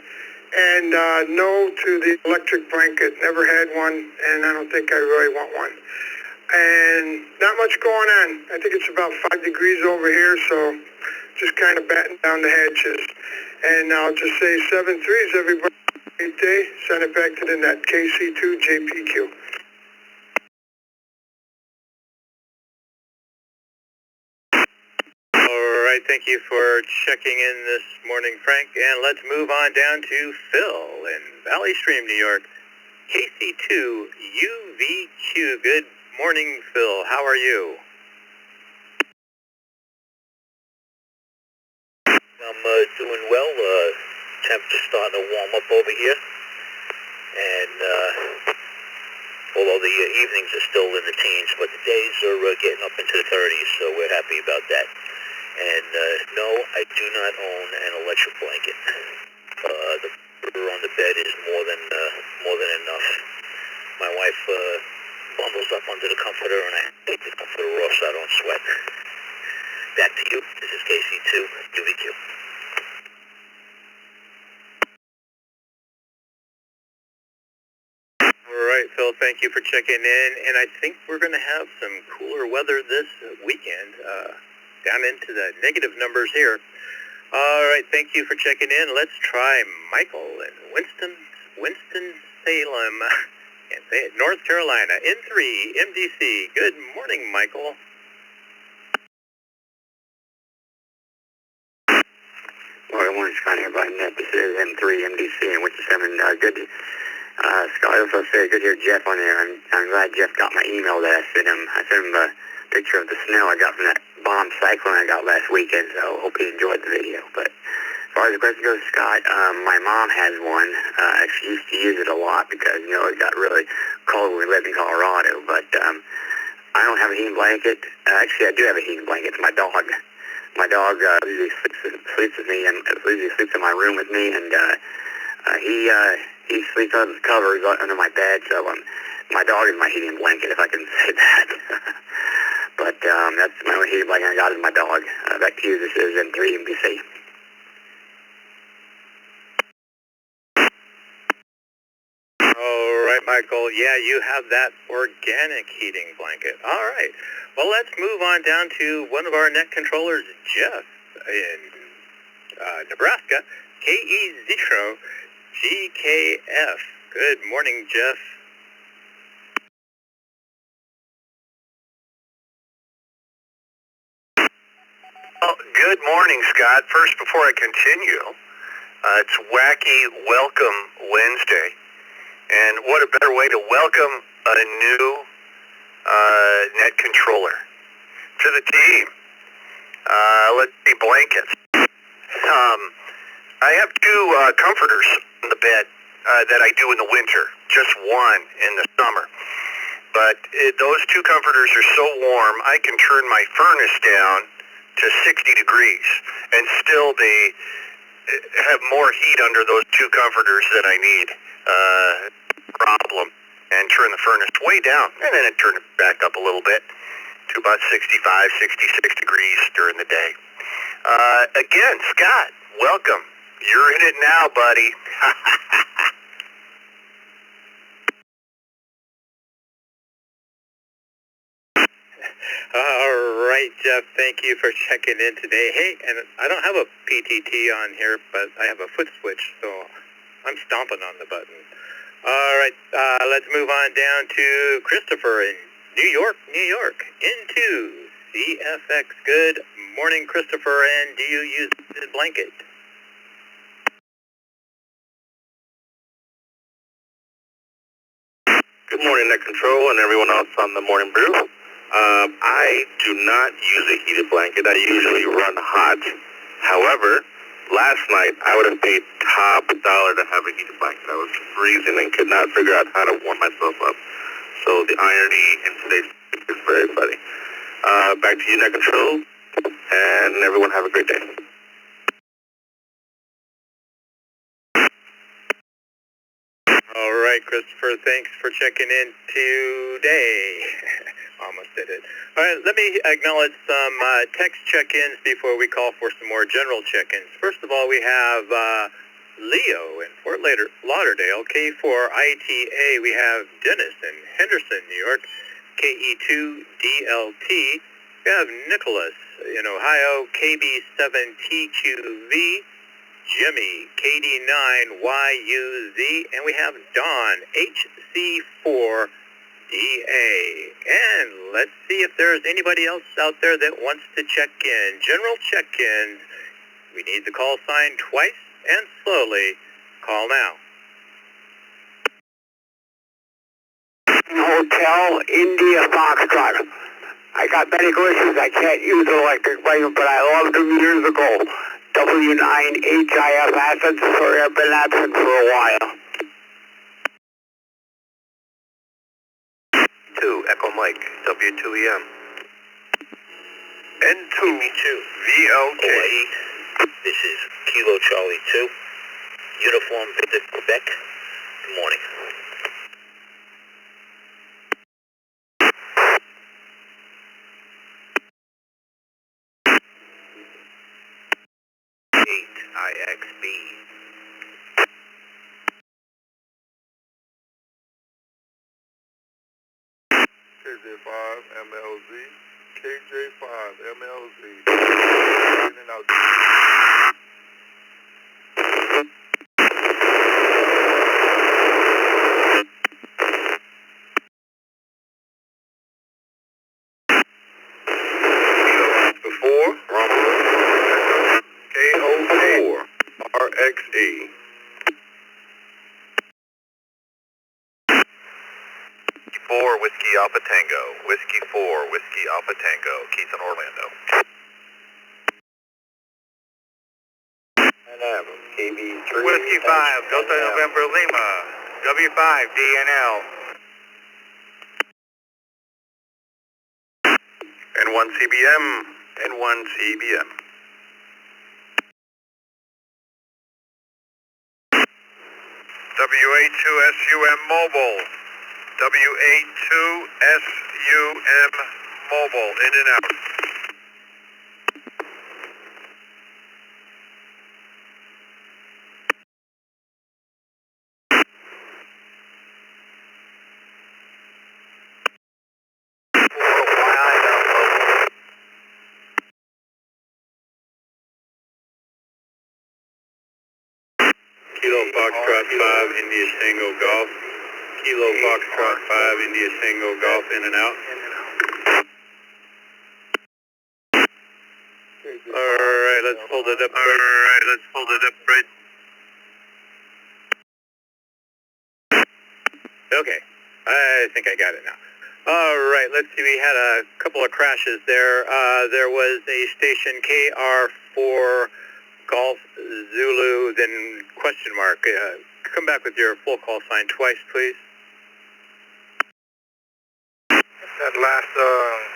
And no to the electric blanket. Never had one, and I don't think I really want one. And not much going on. I think it's about 5 degrees over here, so just kind of batting down the hatches. And I'll just say 7-3s, everybody. Great day. Send it back to the net. KC2JPQ. All right, thank you for checking in this morning, Frank. And let's move on down to Phil in Valley Stream, New York. KC2UVQ. Good morning, Phil. How are you? I'm doing well. Temperature's starting to warm up over here. And although the evenings are still in the teens, but the days are getting up into the 30s, so we're happy about that. And no, I do not own an electric blanket. The pressure on the bed is more than enough. My wife bundles up under the comforter, and I take this one for the raw so I don't sweat. Back to you. This is KC2, UVQ. All right, Phil, thank you for checking in. And I think we're going to have some cooler weather this weekend, down into the negative numbers here. All right, thank you for checking in. Let's try Michael in Winston-Salem, can't say it, North Carolina, N3, MDC. Good morning, Michael. Well, good morning, Scott. Everybody, this is M3 MDC in Winston-Salem. Good. Scott, also say good to hear Jeff on there. I'm glad Jeff got my email that I sent him. I sent him a picture of the snow I got from that bomb cyclone I got last weekend, so hope he enjoyed the video. But as far as the question goes, Scott, my mom has one. She used to use it a lot because, you know, it got really cold when we lived in Colorado. But I don't have a heating blanket. Actually, I do have a heating blanket. It's my dog. My dog usually sleeps with me and usually sleeps in my room with me, and he sleeps under the covers under my bed, so my dog is my heating blanket, if I can say that. But that's my only heating blanket I got is my dog. Back to you. This is N3 MDC. All right, Michael. Yeah, you have that organic heating blanket. All right. Well, let's move on down to one of our net controllers, Jeff, in Nebraska, KE0 GKF. Good morning, Jeff. Well, good morning, Scott. First, before I continue, it's Wacky Welcome Wednesday. And what a better way to welcome a new net controller to the team. Let's see, blankets. I have two comforters on the bed that I do in the winter, just one in the summer. But those two comforters are so warm, I can turn my furnace down to 60 degrees, and still they have more heat under those two comforters than I need. Problem. And turn the furnace way down, and then it turn it back up a little bit to about 65, 66 degrees during the day. Again, Scott, welcome. You're in it now, buddy. All right, Jeff, thank you for checking in today. Hey, and I don't have a PTT on here, but I have a foot switch, so I'm stomping on the button. All right, let's move on down to Christopher in New York, into CFX. Good morning, Christopher, and do you use the blanket? Good morning, Net Control, and everyone else on the Morning Brew. I do not use a heated blanket. I usually run hot. However, last night I would have paid top dollar to have a heated blanket. I was freezing and could not figure out how to warm myself up. So the irony in today's is very funny. Back to you, Net Control, and everyone have a great day. All right, Christopher, thanks for checking in today. Almost did it. All right, let me acknowledge some text check-ins before we call for some more general check-ins. First of all, we have Leo in Fort Lauderdale, K4ITA. We have Dennis in Henderson, New York, KE2DLT. We have Nicholas in Ohio, KB7TQV. Jimmy, KD9YUZ, and we have Don, HC4DA. And let's see if there's anybody else out there that wants to check in. General check-ins, we need the call sign twice and slowly. Call now. Hotel India Foxtrot. I got medical issues. I can't use an electric blanket, but I loved them years ago. W9HIF assets. Sorry, I've been absent for a while. 2, Echo Mike, W2EM. N2, VLK. Hawaii, this is Kilo Charlie 2, Uniform Victor Quebec. Good morning. KJ5IXB. KJ5MLZ. KJ5MLZ. In and out. Before, KO4, RXE. Four Whiskey Alpha Tango. Whiskey 4 Whiskey Alpha Tango. Keith in Orlando. And KB3. Whiskey 5 Delta November Lima. W5 DNL. N1 CBM, N1 CBM. WA2SUM Mobile. WA2SUM Mobile. In and out. Kilo Foxtrot 5 India Tango Golf. Kilo Foxtrot 5 India Tango Golf. In and out. Alright, let's hold it up. Alright, let's hold it up right. Okay, I think I got it now. Alright, let's see, we had a couple of crashes there. There was a station KR4 Golf Zulu, then question mark. Come back with your full call sign twice, please. That last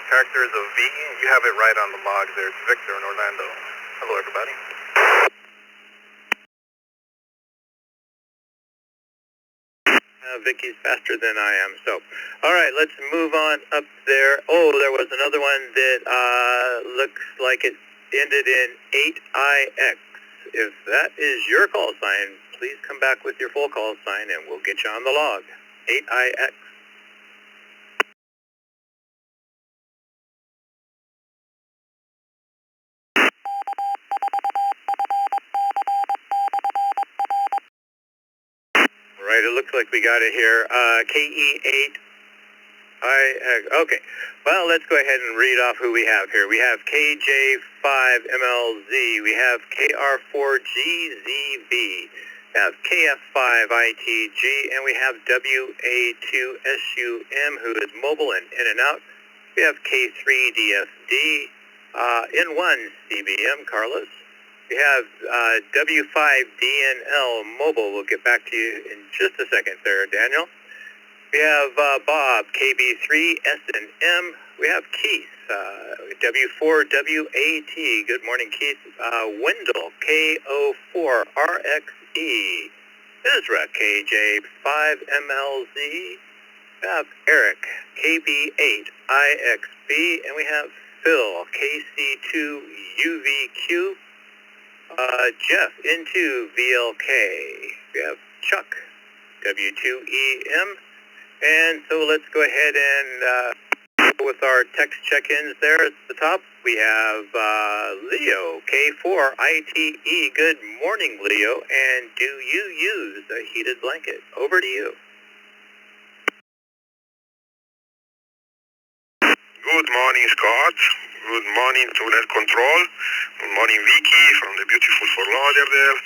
character is a V. You have it right on the log there. It's Victor in Orlando. Hello, everybody. Vicky's faster than I am, so. Alright, let's move on up there. Oh, there was another one that looks like it ended in 8IX. If that is your call sign, please come back with your full call sign and we'll get you on the log. 8IX. Right, it looks like we got it here. KE8IX. Okay, well, let's go ahead and read off who we have here. We have KJ5MLZ. We have KR4GZV. We have KF5ITG. And we have WA2SUM, who is mobile and in and out. We have K3DFD. N1 CBM, Carlos. We have W5DNL Mobile. We'll get back to you in just a second there, Daniel. We have Bob, KB3SNM. We have Keith, W4WAT. Good morning, Keith. Wendell, KO4RXE. Ezra, KJ5MLZ. We have Eric, KB8IXB. And we have Phil, KC2UVQ. Jeff into VLK. We have Chuck, W2EM. And so let's go ahead and go with our text check-ins there at the top. We have Leo, K4ITE. Good morning, Leo. And do you use a heated blanket? Over to you. Good morning, Scott. Good morning to Net Control. Good morning, Vicky from the beautiful Fort Lauderdale.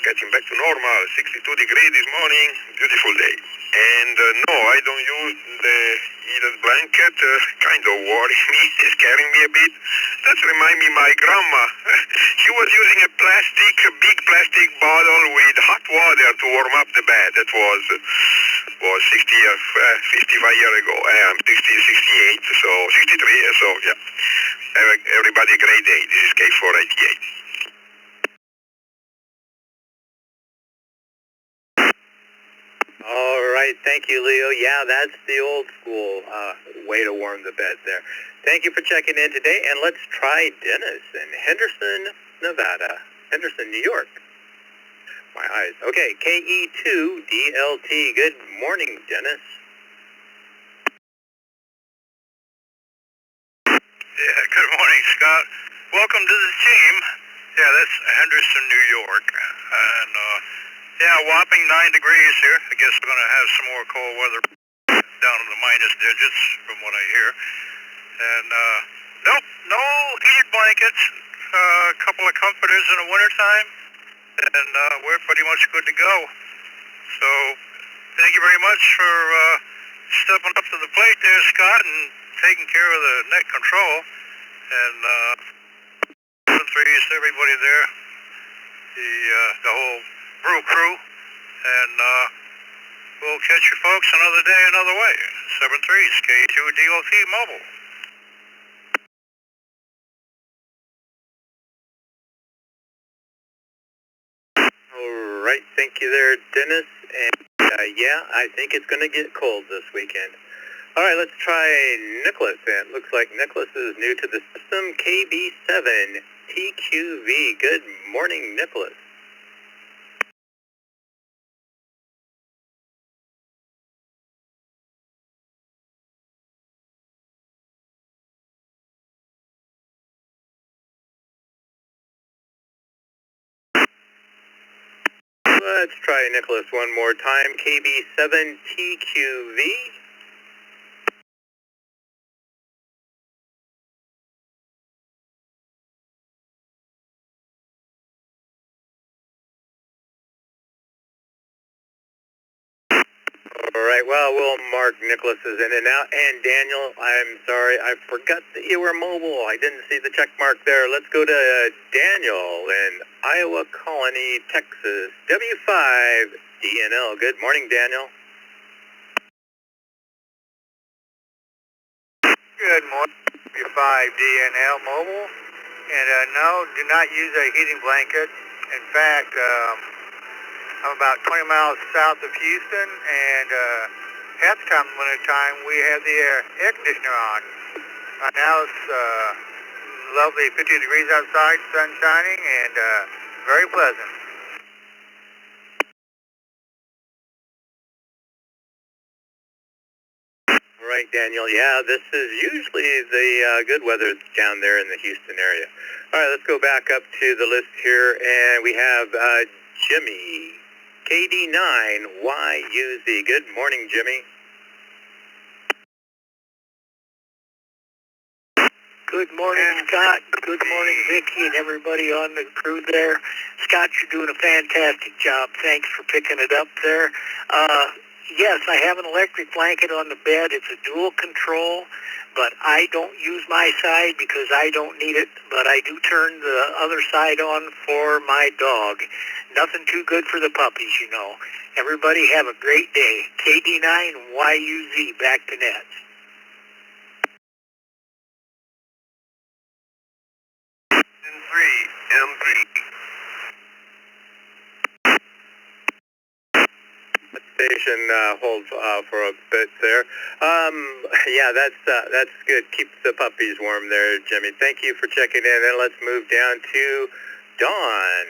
Getting back to normal, 62 degrees this morning, beautiful day. And no, I don't use the heated blanket. Kind of worries me, scaring me a bit. That reminds me my grandma. She was using a big plastic bottle with hot water to warm up the bed. That was 55 years ago. I'm 68, so 63, so yeah. Everybody, a great day. This is K488. All right, thank you, Leo. Yeah, that's the old school way to warm the bed there. Thank you for checking in today, and let's try Dennis in Henderson, Nevada. Henderson, New York. My eyes. Okay, KE2DLT. Good morning, Dennis. Yeah, good morning, Scott. Welcome to the team. Yeah, that's Henderson, New York. And, yeah, whopping 9 degrees here. I guess we're going to have some more cold weather down in the minus digits from what I hear. And, nope, no heated blankets, a couple of comforters in the wintertime, and we're pretty much good to go. So, thank you very much for stepping up to the plate there, Scott, and taking care of the net control. And 7-3 to everybody there, the whole Brew crew, and we'll catch you folks another day, another way. 7-3's K2DLT Mobile. All right, thank you there, Dennis. And yeah, I think it's going to get cold this weekend. All right, let's try Nicholas. And it looks like Nicholas is new to the system, KB7TQV. Good morning, Nicholas. Let's try Nicholas one more time, KB7TQV. All right, well, we'll mark Nicholas's in and out. And Daniel, I'm sorry, I forgot that you were mobile. I didn't see the check mark there. Let's go to Daniel in Iowa Colony, Texas, W5DNL. Good morning, Daniel. Good morning, W5DNL Mobile. And no, do not use a heating blanket. In fact, I'm about 20 miles south of Houston, and half the time, winter time, we have the air conditioner on. Right now it's lovely 50 degrees outside, sun shining, and very pleasant. All right, Daniel. Yeah, this is usually the good weather down there in the Houston area. All right, let's go back up to the list here, and we have Jimmy, KD9YUZ. Good morning, Jimmy. Good morning, Scott. Good morning, Vicki, and everybody on the crew there. Scott, you're doing a fantastic job. Thanks for picking it up there. Yes, I have an electric blanket on the bed. It's a dual control, but I don't use my side because I don't need it, but I do turn the other side on for my dog. Nothing too good for the puppies, you know. Everybody have a great day. KD9YUZ, back to net. Station hold for a bit there. Yeah, that's good. Keep the puppies warm there, Jimmy. Thank you for checking in. And let's move down to Dawn,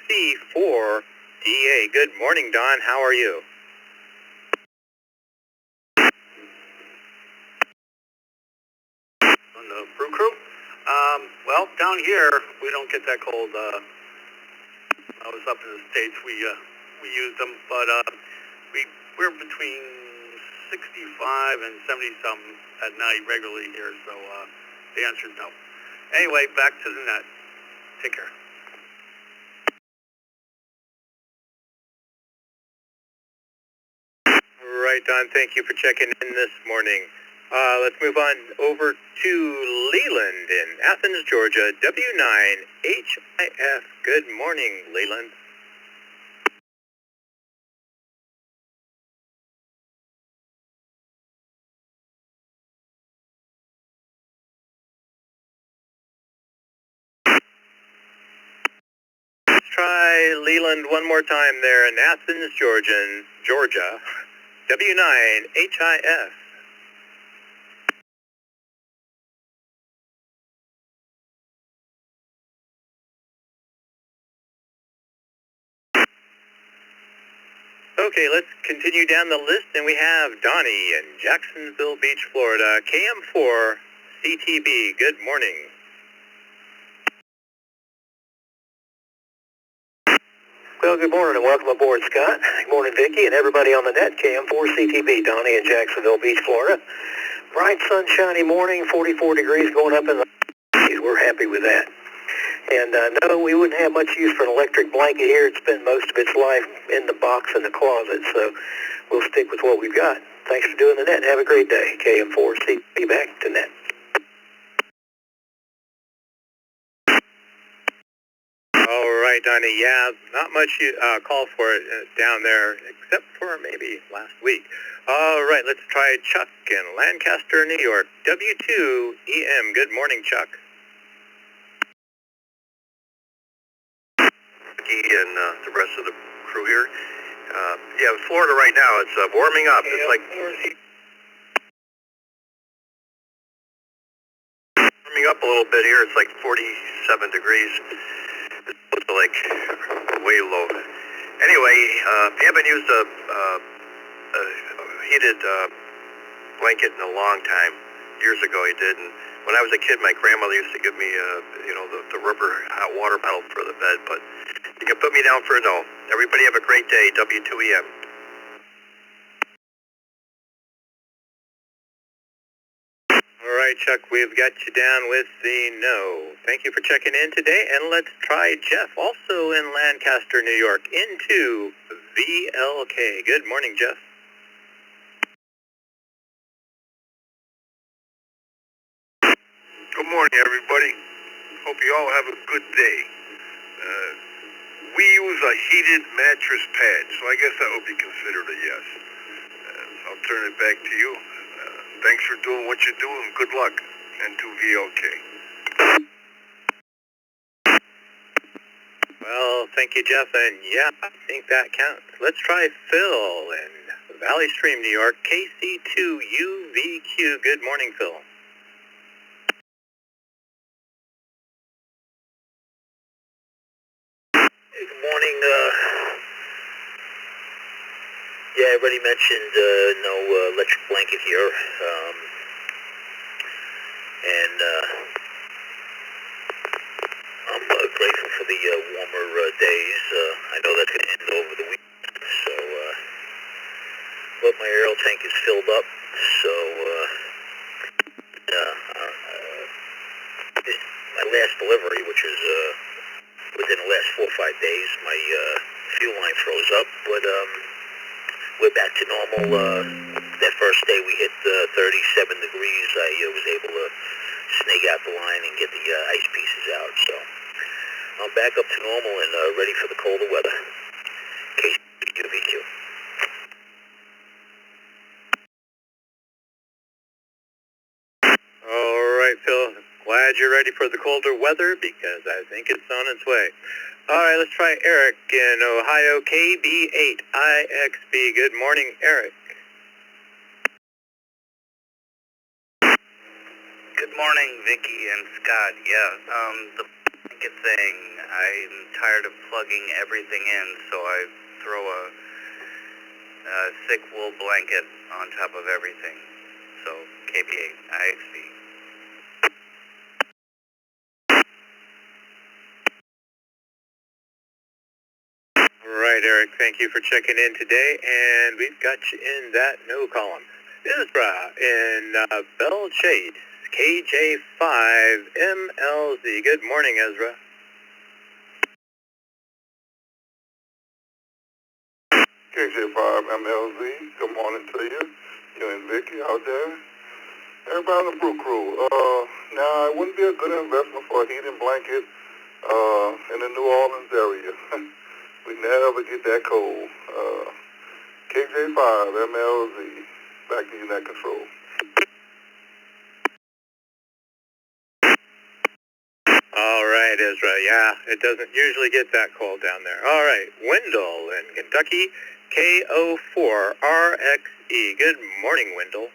HC4DA. Good morning, Dawn. How are you? On the Brew crew? Well, down here, we don't get that cold. I was up in the States, we used them, but we're between 65 and 70-something at night regularly here, so the answer is no. Anyway, back to the net. Take care. Right, Don. Thank you for checking in this morning. Let's move on over to Leland in Athens, Georgia, W9HIF. Good morning, Leland. Let's try Leland one more time there in Athens, Georgia, W9HIF. Okay, let's continue down the list, and we have Donnie in Jacksonville Beach, Florida, KM4 CTB. Good morning. Well, good morning and welcome aboard, Scott. Good morning, Vicki, and everybody on the net. KM4 CTB, Donnie in Jacksonville Beach, Florida. Bright, sunshiny morning, 44 degrees going up in the... We're happy with that. And no, we wouldn't have much use for an electric blanket here. It spent most of its life in the box in the closet, so we'll stick with what we've got. Thanks for doing the net. Have a great day. KM4CP back to net. All right, Donnie. Yeah, not much call for it down there, except for maybe last week. All right, let's try Chuck in Lancaster, New York. W2EM. Good morning, Chuck. And the rest of the crew here. Yeah, Florida right now, it's warming up. It's like warming up a little bit here. It's like 47 degrees. It's like way low. Anyway, if you haven't used a heated blanket in a long time, years ago you did, and when I was a kid, my grandmother used to give me, the rubber hot water bottle for the bed, but you can put me down for a no. Everybody have a great day, W2EM. All right, Chuck, we've got you down with the no. Thank you for checking in today, and let's try Jeff, also in Lancaster, New York, into VLK. Good morning, Jeff. Good morning, everybody. Hope you all have a good day. We use a heated mattress pad, so I guess that would be considered a yes. I'll turn it back to you. Thanks for doing what you do, and good luck. And to VLK. Well, thank you, Jeff, and yeah, I think that counts. Let's try Phil in Valley Stream, New York, KC2UVQ. Good morning, Phil. Good morning. Yeah, I already mentioned no electric blanket here. And I'm grateful for the warmer days. I know that's going to end over the weekend. So, but my aero tank is filled up. So, my last delivery, which was within the last 4 or 5 days, my fuel line froze up, but we're back to normal. That first day we hit 37 degrees, I was able to snake out the line and get the ice pieces out, so I'm back up to normal and ready for the colder weather. KCUVQ. All right, Phil. Glad you're ready for the colder weather because I think it's on its way. All right, let's try Eric in Ohio, KB8IXB. Good morning, Eric. Good morning, Vicki and Scott. Yeah, the blanket thing, I'm tired of plugging everything in, so I throw a thick wool blanket on top of everything. So, KB8IXB. All right, Eric, thank you for checking in today, and we've got you in that no column. Isra in Bell Chase, KJ5MLZ. Good morning, Ezra. KJ5MLZ, good morning to you. You and Vicki out there. Everybody on the Brew Crew. Now, it wouldn't be a good investment for a heating blanket in the New Orleans area. We never get that cold. KJ5MLZ, back to you, net control. All right, Ezra. Yeah, it doesn't usually get that cold down there. All right, Wendell in Kentucky, KO4RXE. Good morning, Wendell.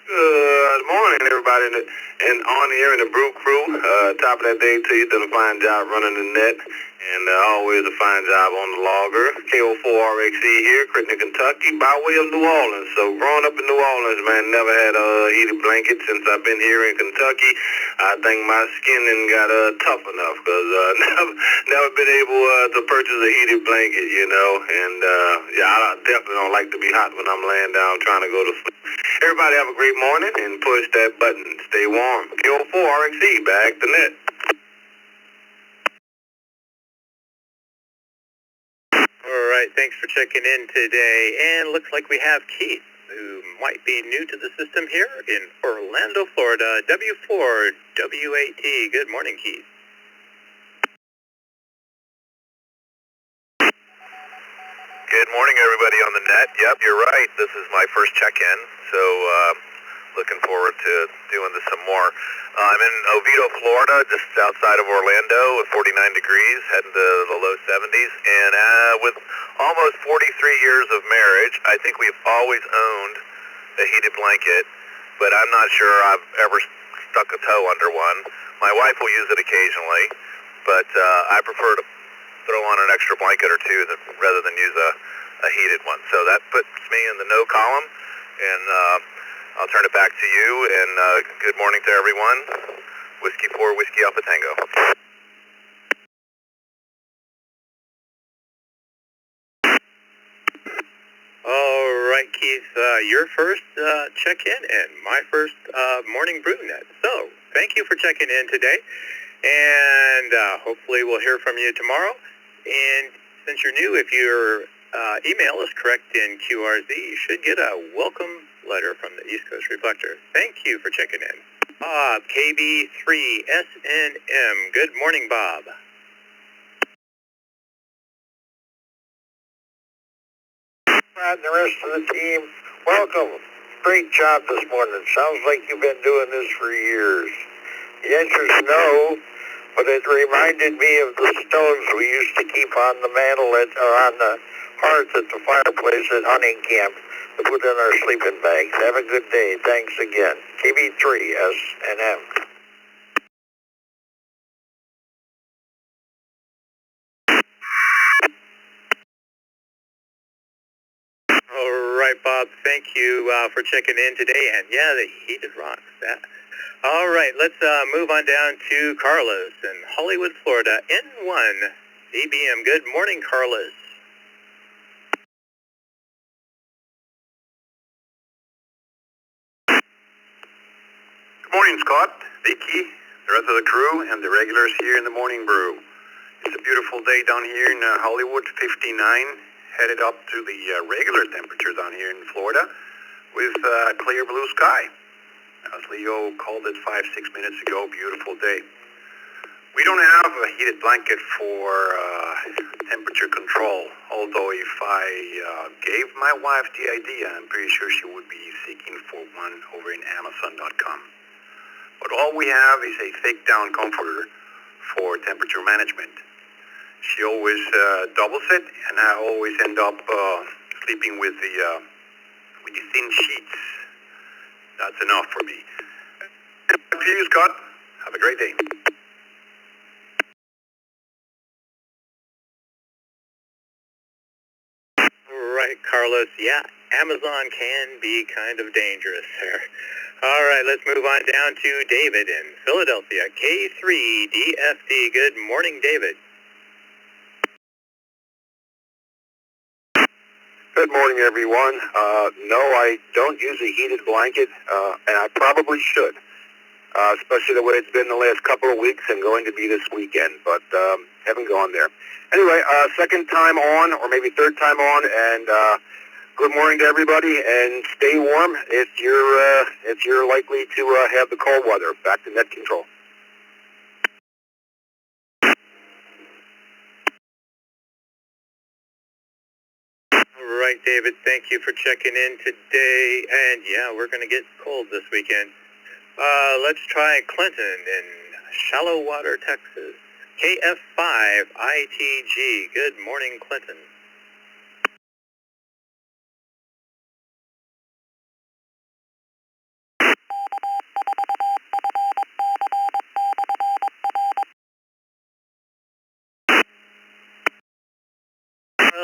Good morning. morning, everybody, and on here in the Brew Crew. Top of that day to you. Done a fine job running the net, and always a fine job on the logger. KO4RXE here, Critton, Kentucky, by way of New Orleans. So growing up in New Orleans, man, never had a heated blanket since I've been here in Kentucky. I think my skin done got tough enough, because never been able to purchase a heated blanket, you know. And yeah, I definitely don't like to be hot when I'm laying down trying to go to sleep. Everybody have a great morning and push that button. Stay warm. KO4RXE, back to net. All right, thanks for checking in today. And looks like we have Keith, who might be new to the system here in Orlando, Florida. W4WAT. Good morning, Keith. Good morning, everybody on the net. Yep, you're right. This is my first check-in, so looking forward to doing this some more. I'm in Oviedo, Florida, just outside of Orlando at 49 degrees, heading to the low 70s. And with almost 43 years of marriage, I think we've always owned a heated blanket, but I'm not sure I've ever stuck a toe under one. My wife will use it occasionally, but I prefer to throw on an extra blanket or two rather than use a heated one. So that puts me in the no column, and I'll turn it back to you, and good morning to everyone. Whiskey 4, Whiskey Alpha Tango. All right, Keith, your first check-in and my first morning brew net. So thank you for checking in today, and hopefully we'll hear from you tomorrow. And since you're new, if your email is correct in QRZ, you should get a welcome letter from the East Coast Reflector. Thank you for checking in. Bob, KB3SNM. Good morning, Bob. And the rest of the team, welcome. Great job this morning. Sounds like you've been doing this for years. The answer is no, but it reminded me of the stones we used to keep on the mantle or on the hearth at the fireplace at hunting camp to put in our sleeping bags. Have a good day. Thanks again. KB3SNM. All right, Bob, thank you for checking in today. And yeah, the heated rocks. All right, let's move on down to Carlos in Hollywood, Florida, N1 CBM. Good morning, Carlos. Good morning, Scott, Vicky, the rest of the crew, and the regulars here in the Morning Brew. It's a beautiful day down here in Hollywood, 59, headed up to the regular temperature down here in Florida with clear blue sky. As Leo called it 5-6 minutes ago, beautiful day. We don't have a heated blanket for temperature control, although if I gave my wife the idea, I'm pretty sure she would be seeking for one over in Amazon.com. But all we have is a fake down comforter for temperature management. She always doubles it, and I always end up sleeping with the thin sheets. That's enough for me. Back to you, Scott. Have a great day. Right, Carlos. Yeah, Amazon can be kind of dangerous there. All right, let's move on down to David in Philadelphia, K3DFD. Good morning, David. Good morning, everyone. No, I don't use a heated blanket, and I probably should, especially the way it's been the last couple of weeks and going to be this weekend, but haven't gone there. Anyway, second time on, or maybe third time on, and good morning to everybody, and stay warm if you're likely to have the cold weather. Back to net control. All right, David, thank you for checking in today. And yeah, we're going to get cold this weekend. Let's try Clinton in Shallow Water, Texas. KF5ITG. Good morning, Clinton.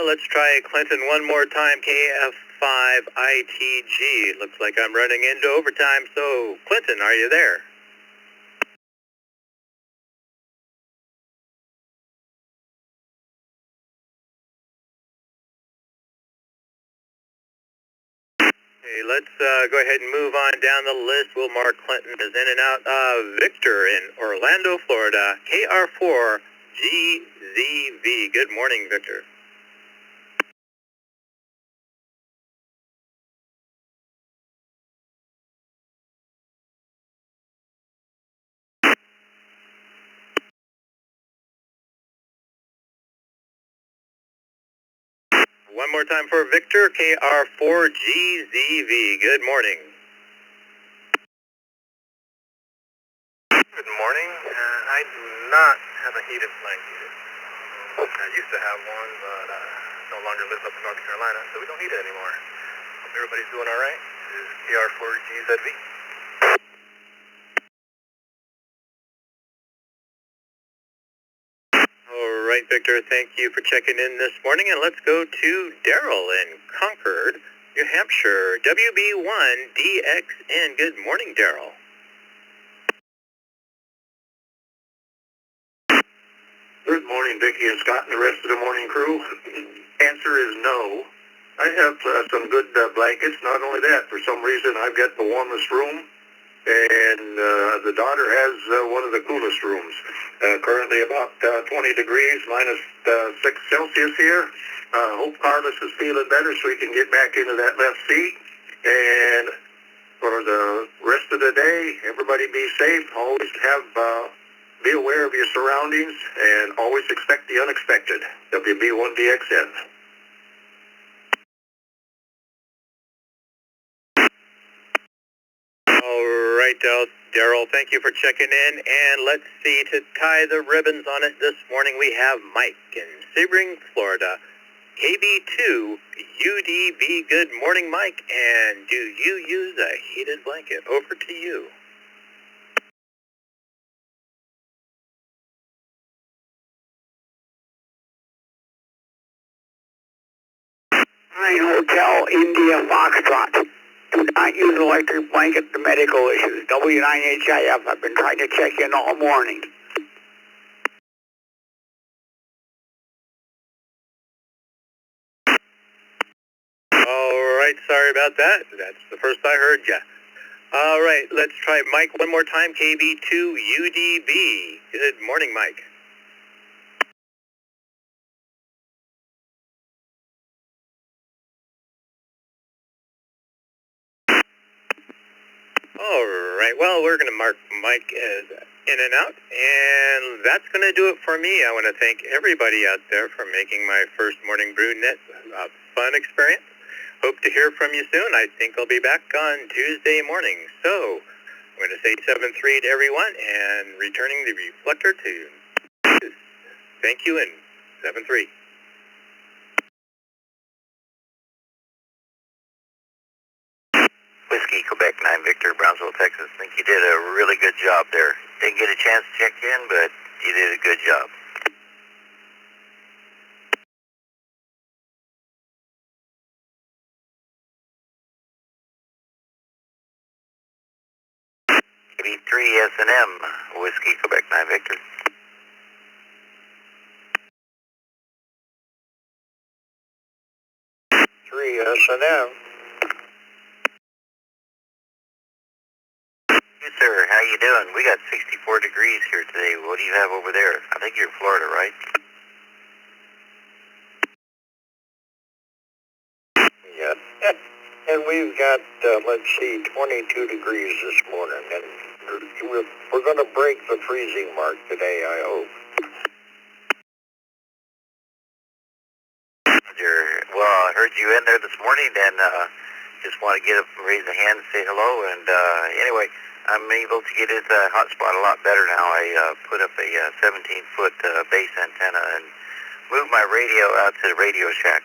Let's try Clinton one more time, KF5ITG. Looks like I'm running into overtime, so Clinton, are you there? Okay, let's go ahead and move on down the list. We'll mark Clinton as in and out. Victor in Orlando, Florida, KR4GZV. Good morning, Victor. One more time for Victor, KR4GZV. Good morning. Good morning. I do not have a heated blanket. I used to have one, but no longer live up in North Carolina, so we don't need it anymore. Hope everybody's doing all right. This is KR4GZV. All right, Victor, thank you for checking in this morning, and let's go to Daryl in Concord, New Hampshire, WB1DXN. Good morning, Daryl. Good morning, Vicki and Scott and the rest of the morning crew. Answer is no. I have some good blankets. Not only that, for some reason I've got the warmest room, and the daughter has one of the coolest rooms. Currently about 20 degrees, minus 6 Celsius here. Hope Carlos is feeling better so he can get back into that left seat. And for the rest of the day, everybody be safe. Always be aware of your surroundings and always expect the unexpected. WB1DXN. All right, Daryl, thank you for checking in. And let's see, to tie the ribbons on it this morning, we have Mike in Sebring, Florida, KB2UDB. Good morning, Mike. And do you use a heated blanket? Over to you. Hotel India Foxtrot. Do not use electric blanket for medical issues. W9HIF. I've been trying to check in all morning. All right, sorry about that. That's the first I heard ya. All right, let's try Mike one more time, KB2UDB. Good morning, Mike. All right, well, we're going to mark Mike as in and out, and that's going to do it for me. I want to thank everybody out there for making my first Morning Brew Net a fun experience. Hope to hear from you soon. I think I'll be back on Tuesday morning. So I'm going to say 7-3 to everyone and returning the reflector to thank you and 7-3. Whiskey, Quebec 9, Victor, Brownsville, Texas. I think you did a really good job there. Didn't get a chance to check in, but you did a good job. KB3 S&M, Whiskey, Quebec 9, Victor. S&M. Good, sir. How you doing? We got 64 degrees here today. What do you have over there? I think you're in Florida, right? Yeah. And we've got, let's see, 22 degrees this morning. And we're going to break the freezing mark today, I hope. Well, I heard you in there this morning, and just want to get up and raise a hand and say hello. And anyway, I'm able to get his hotspot a lot better now. I put up a 17-foot base antenna and moved my radio out to the Radio Shack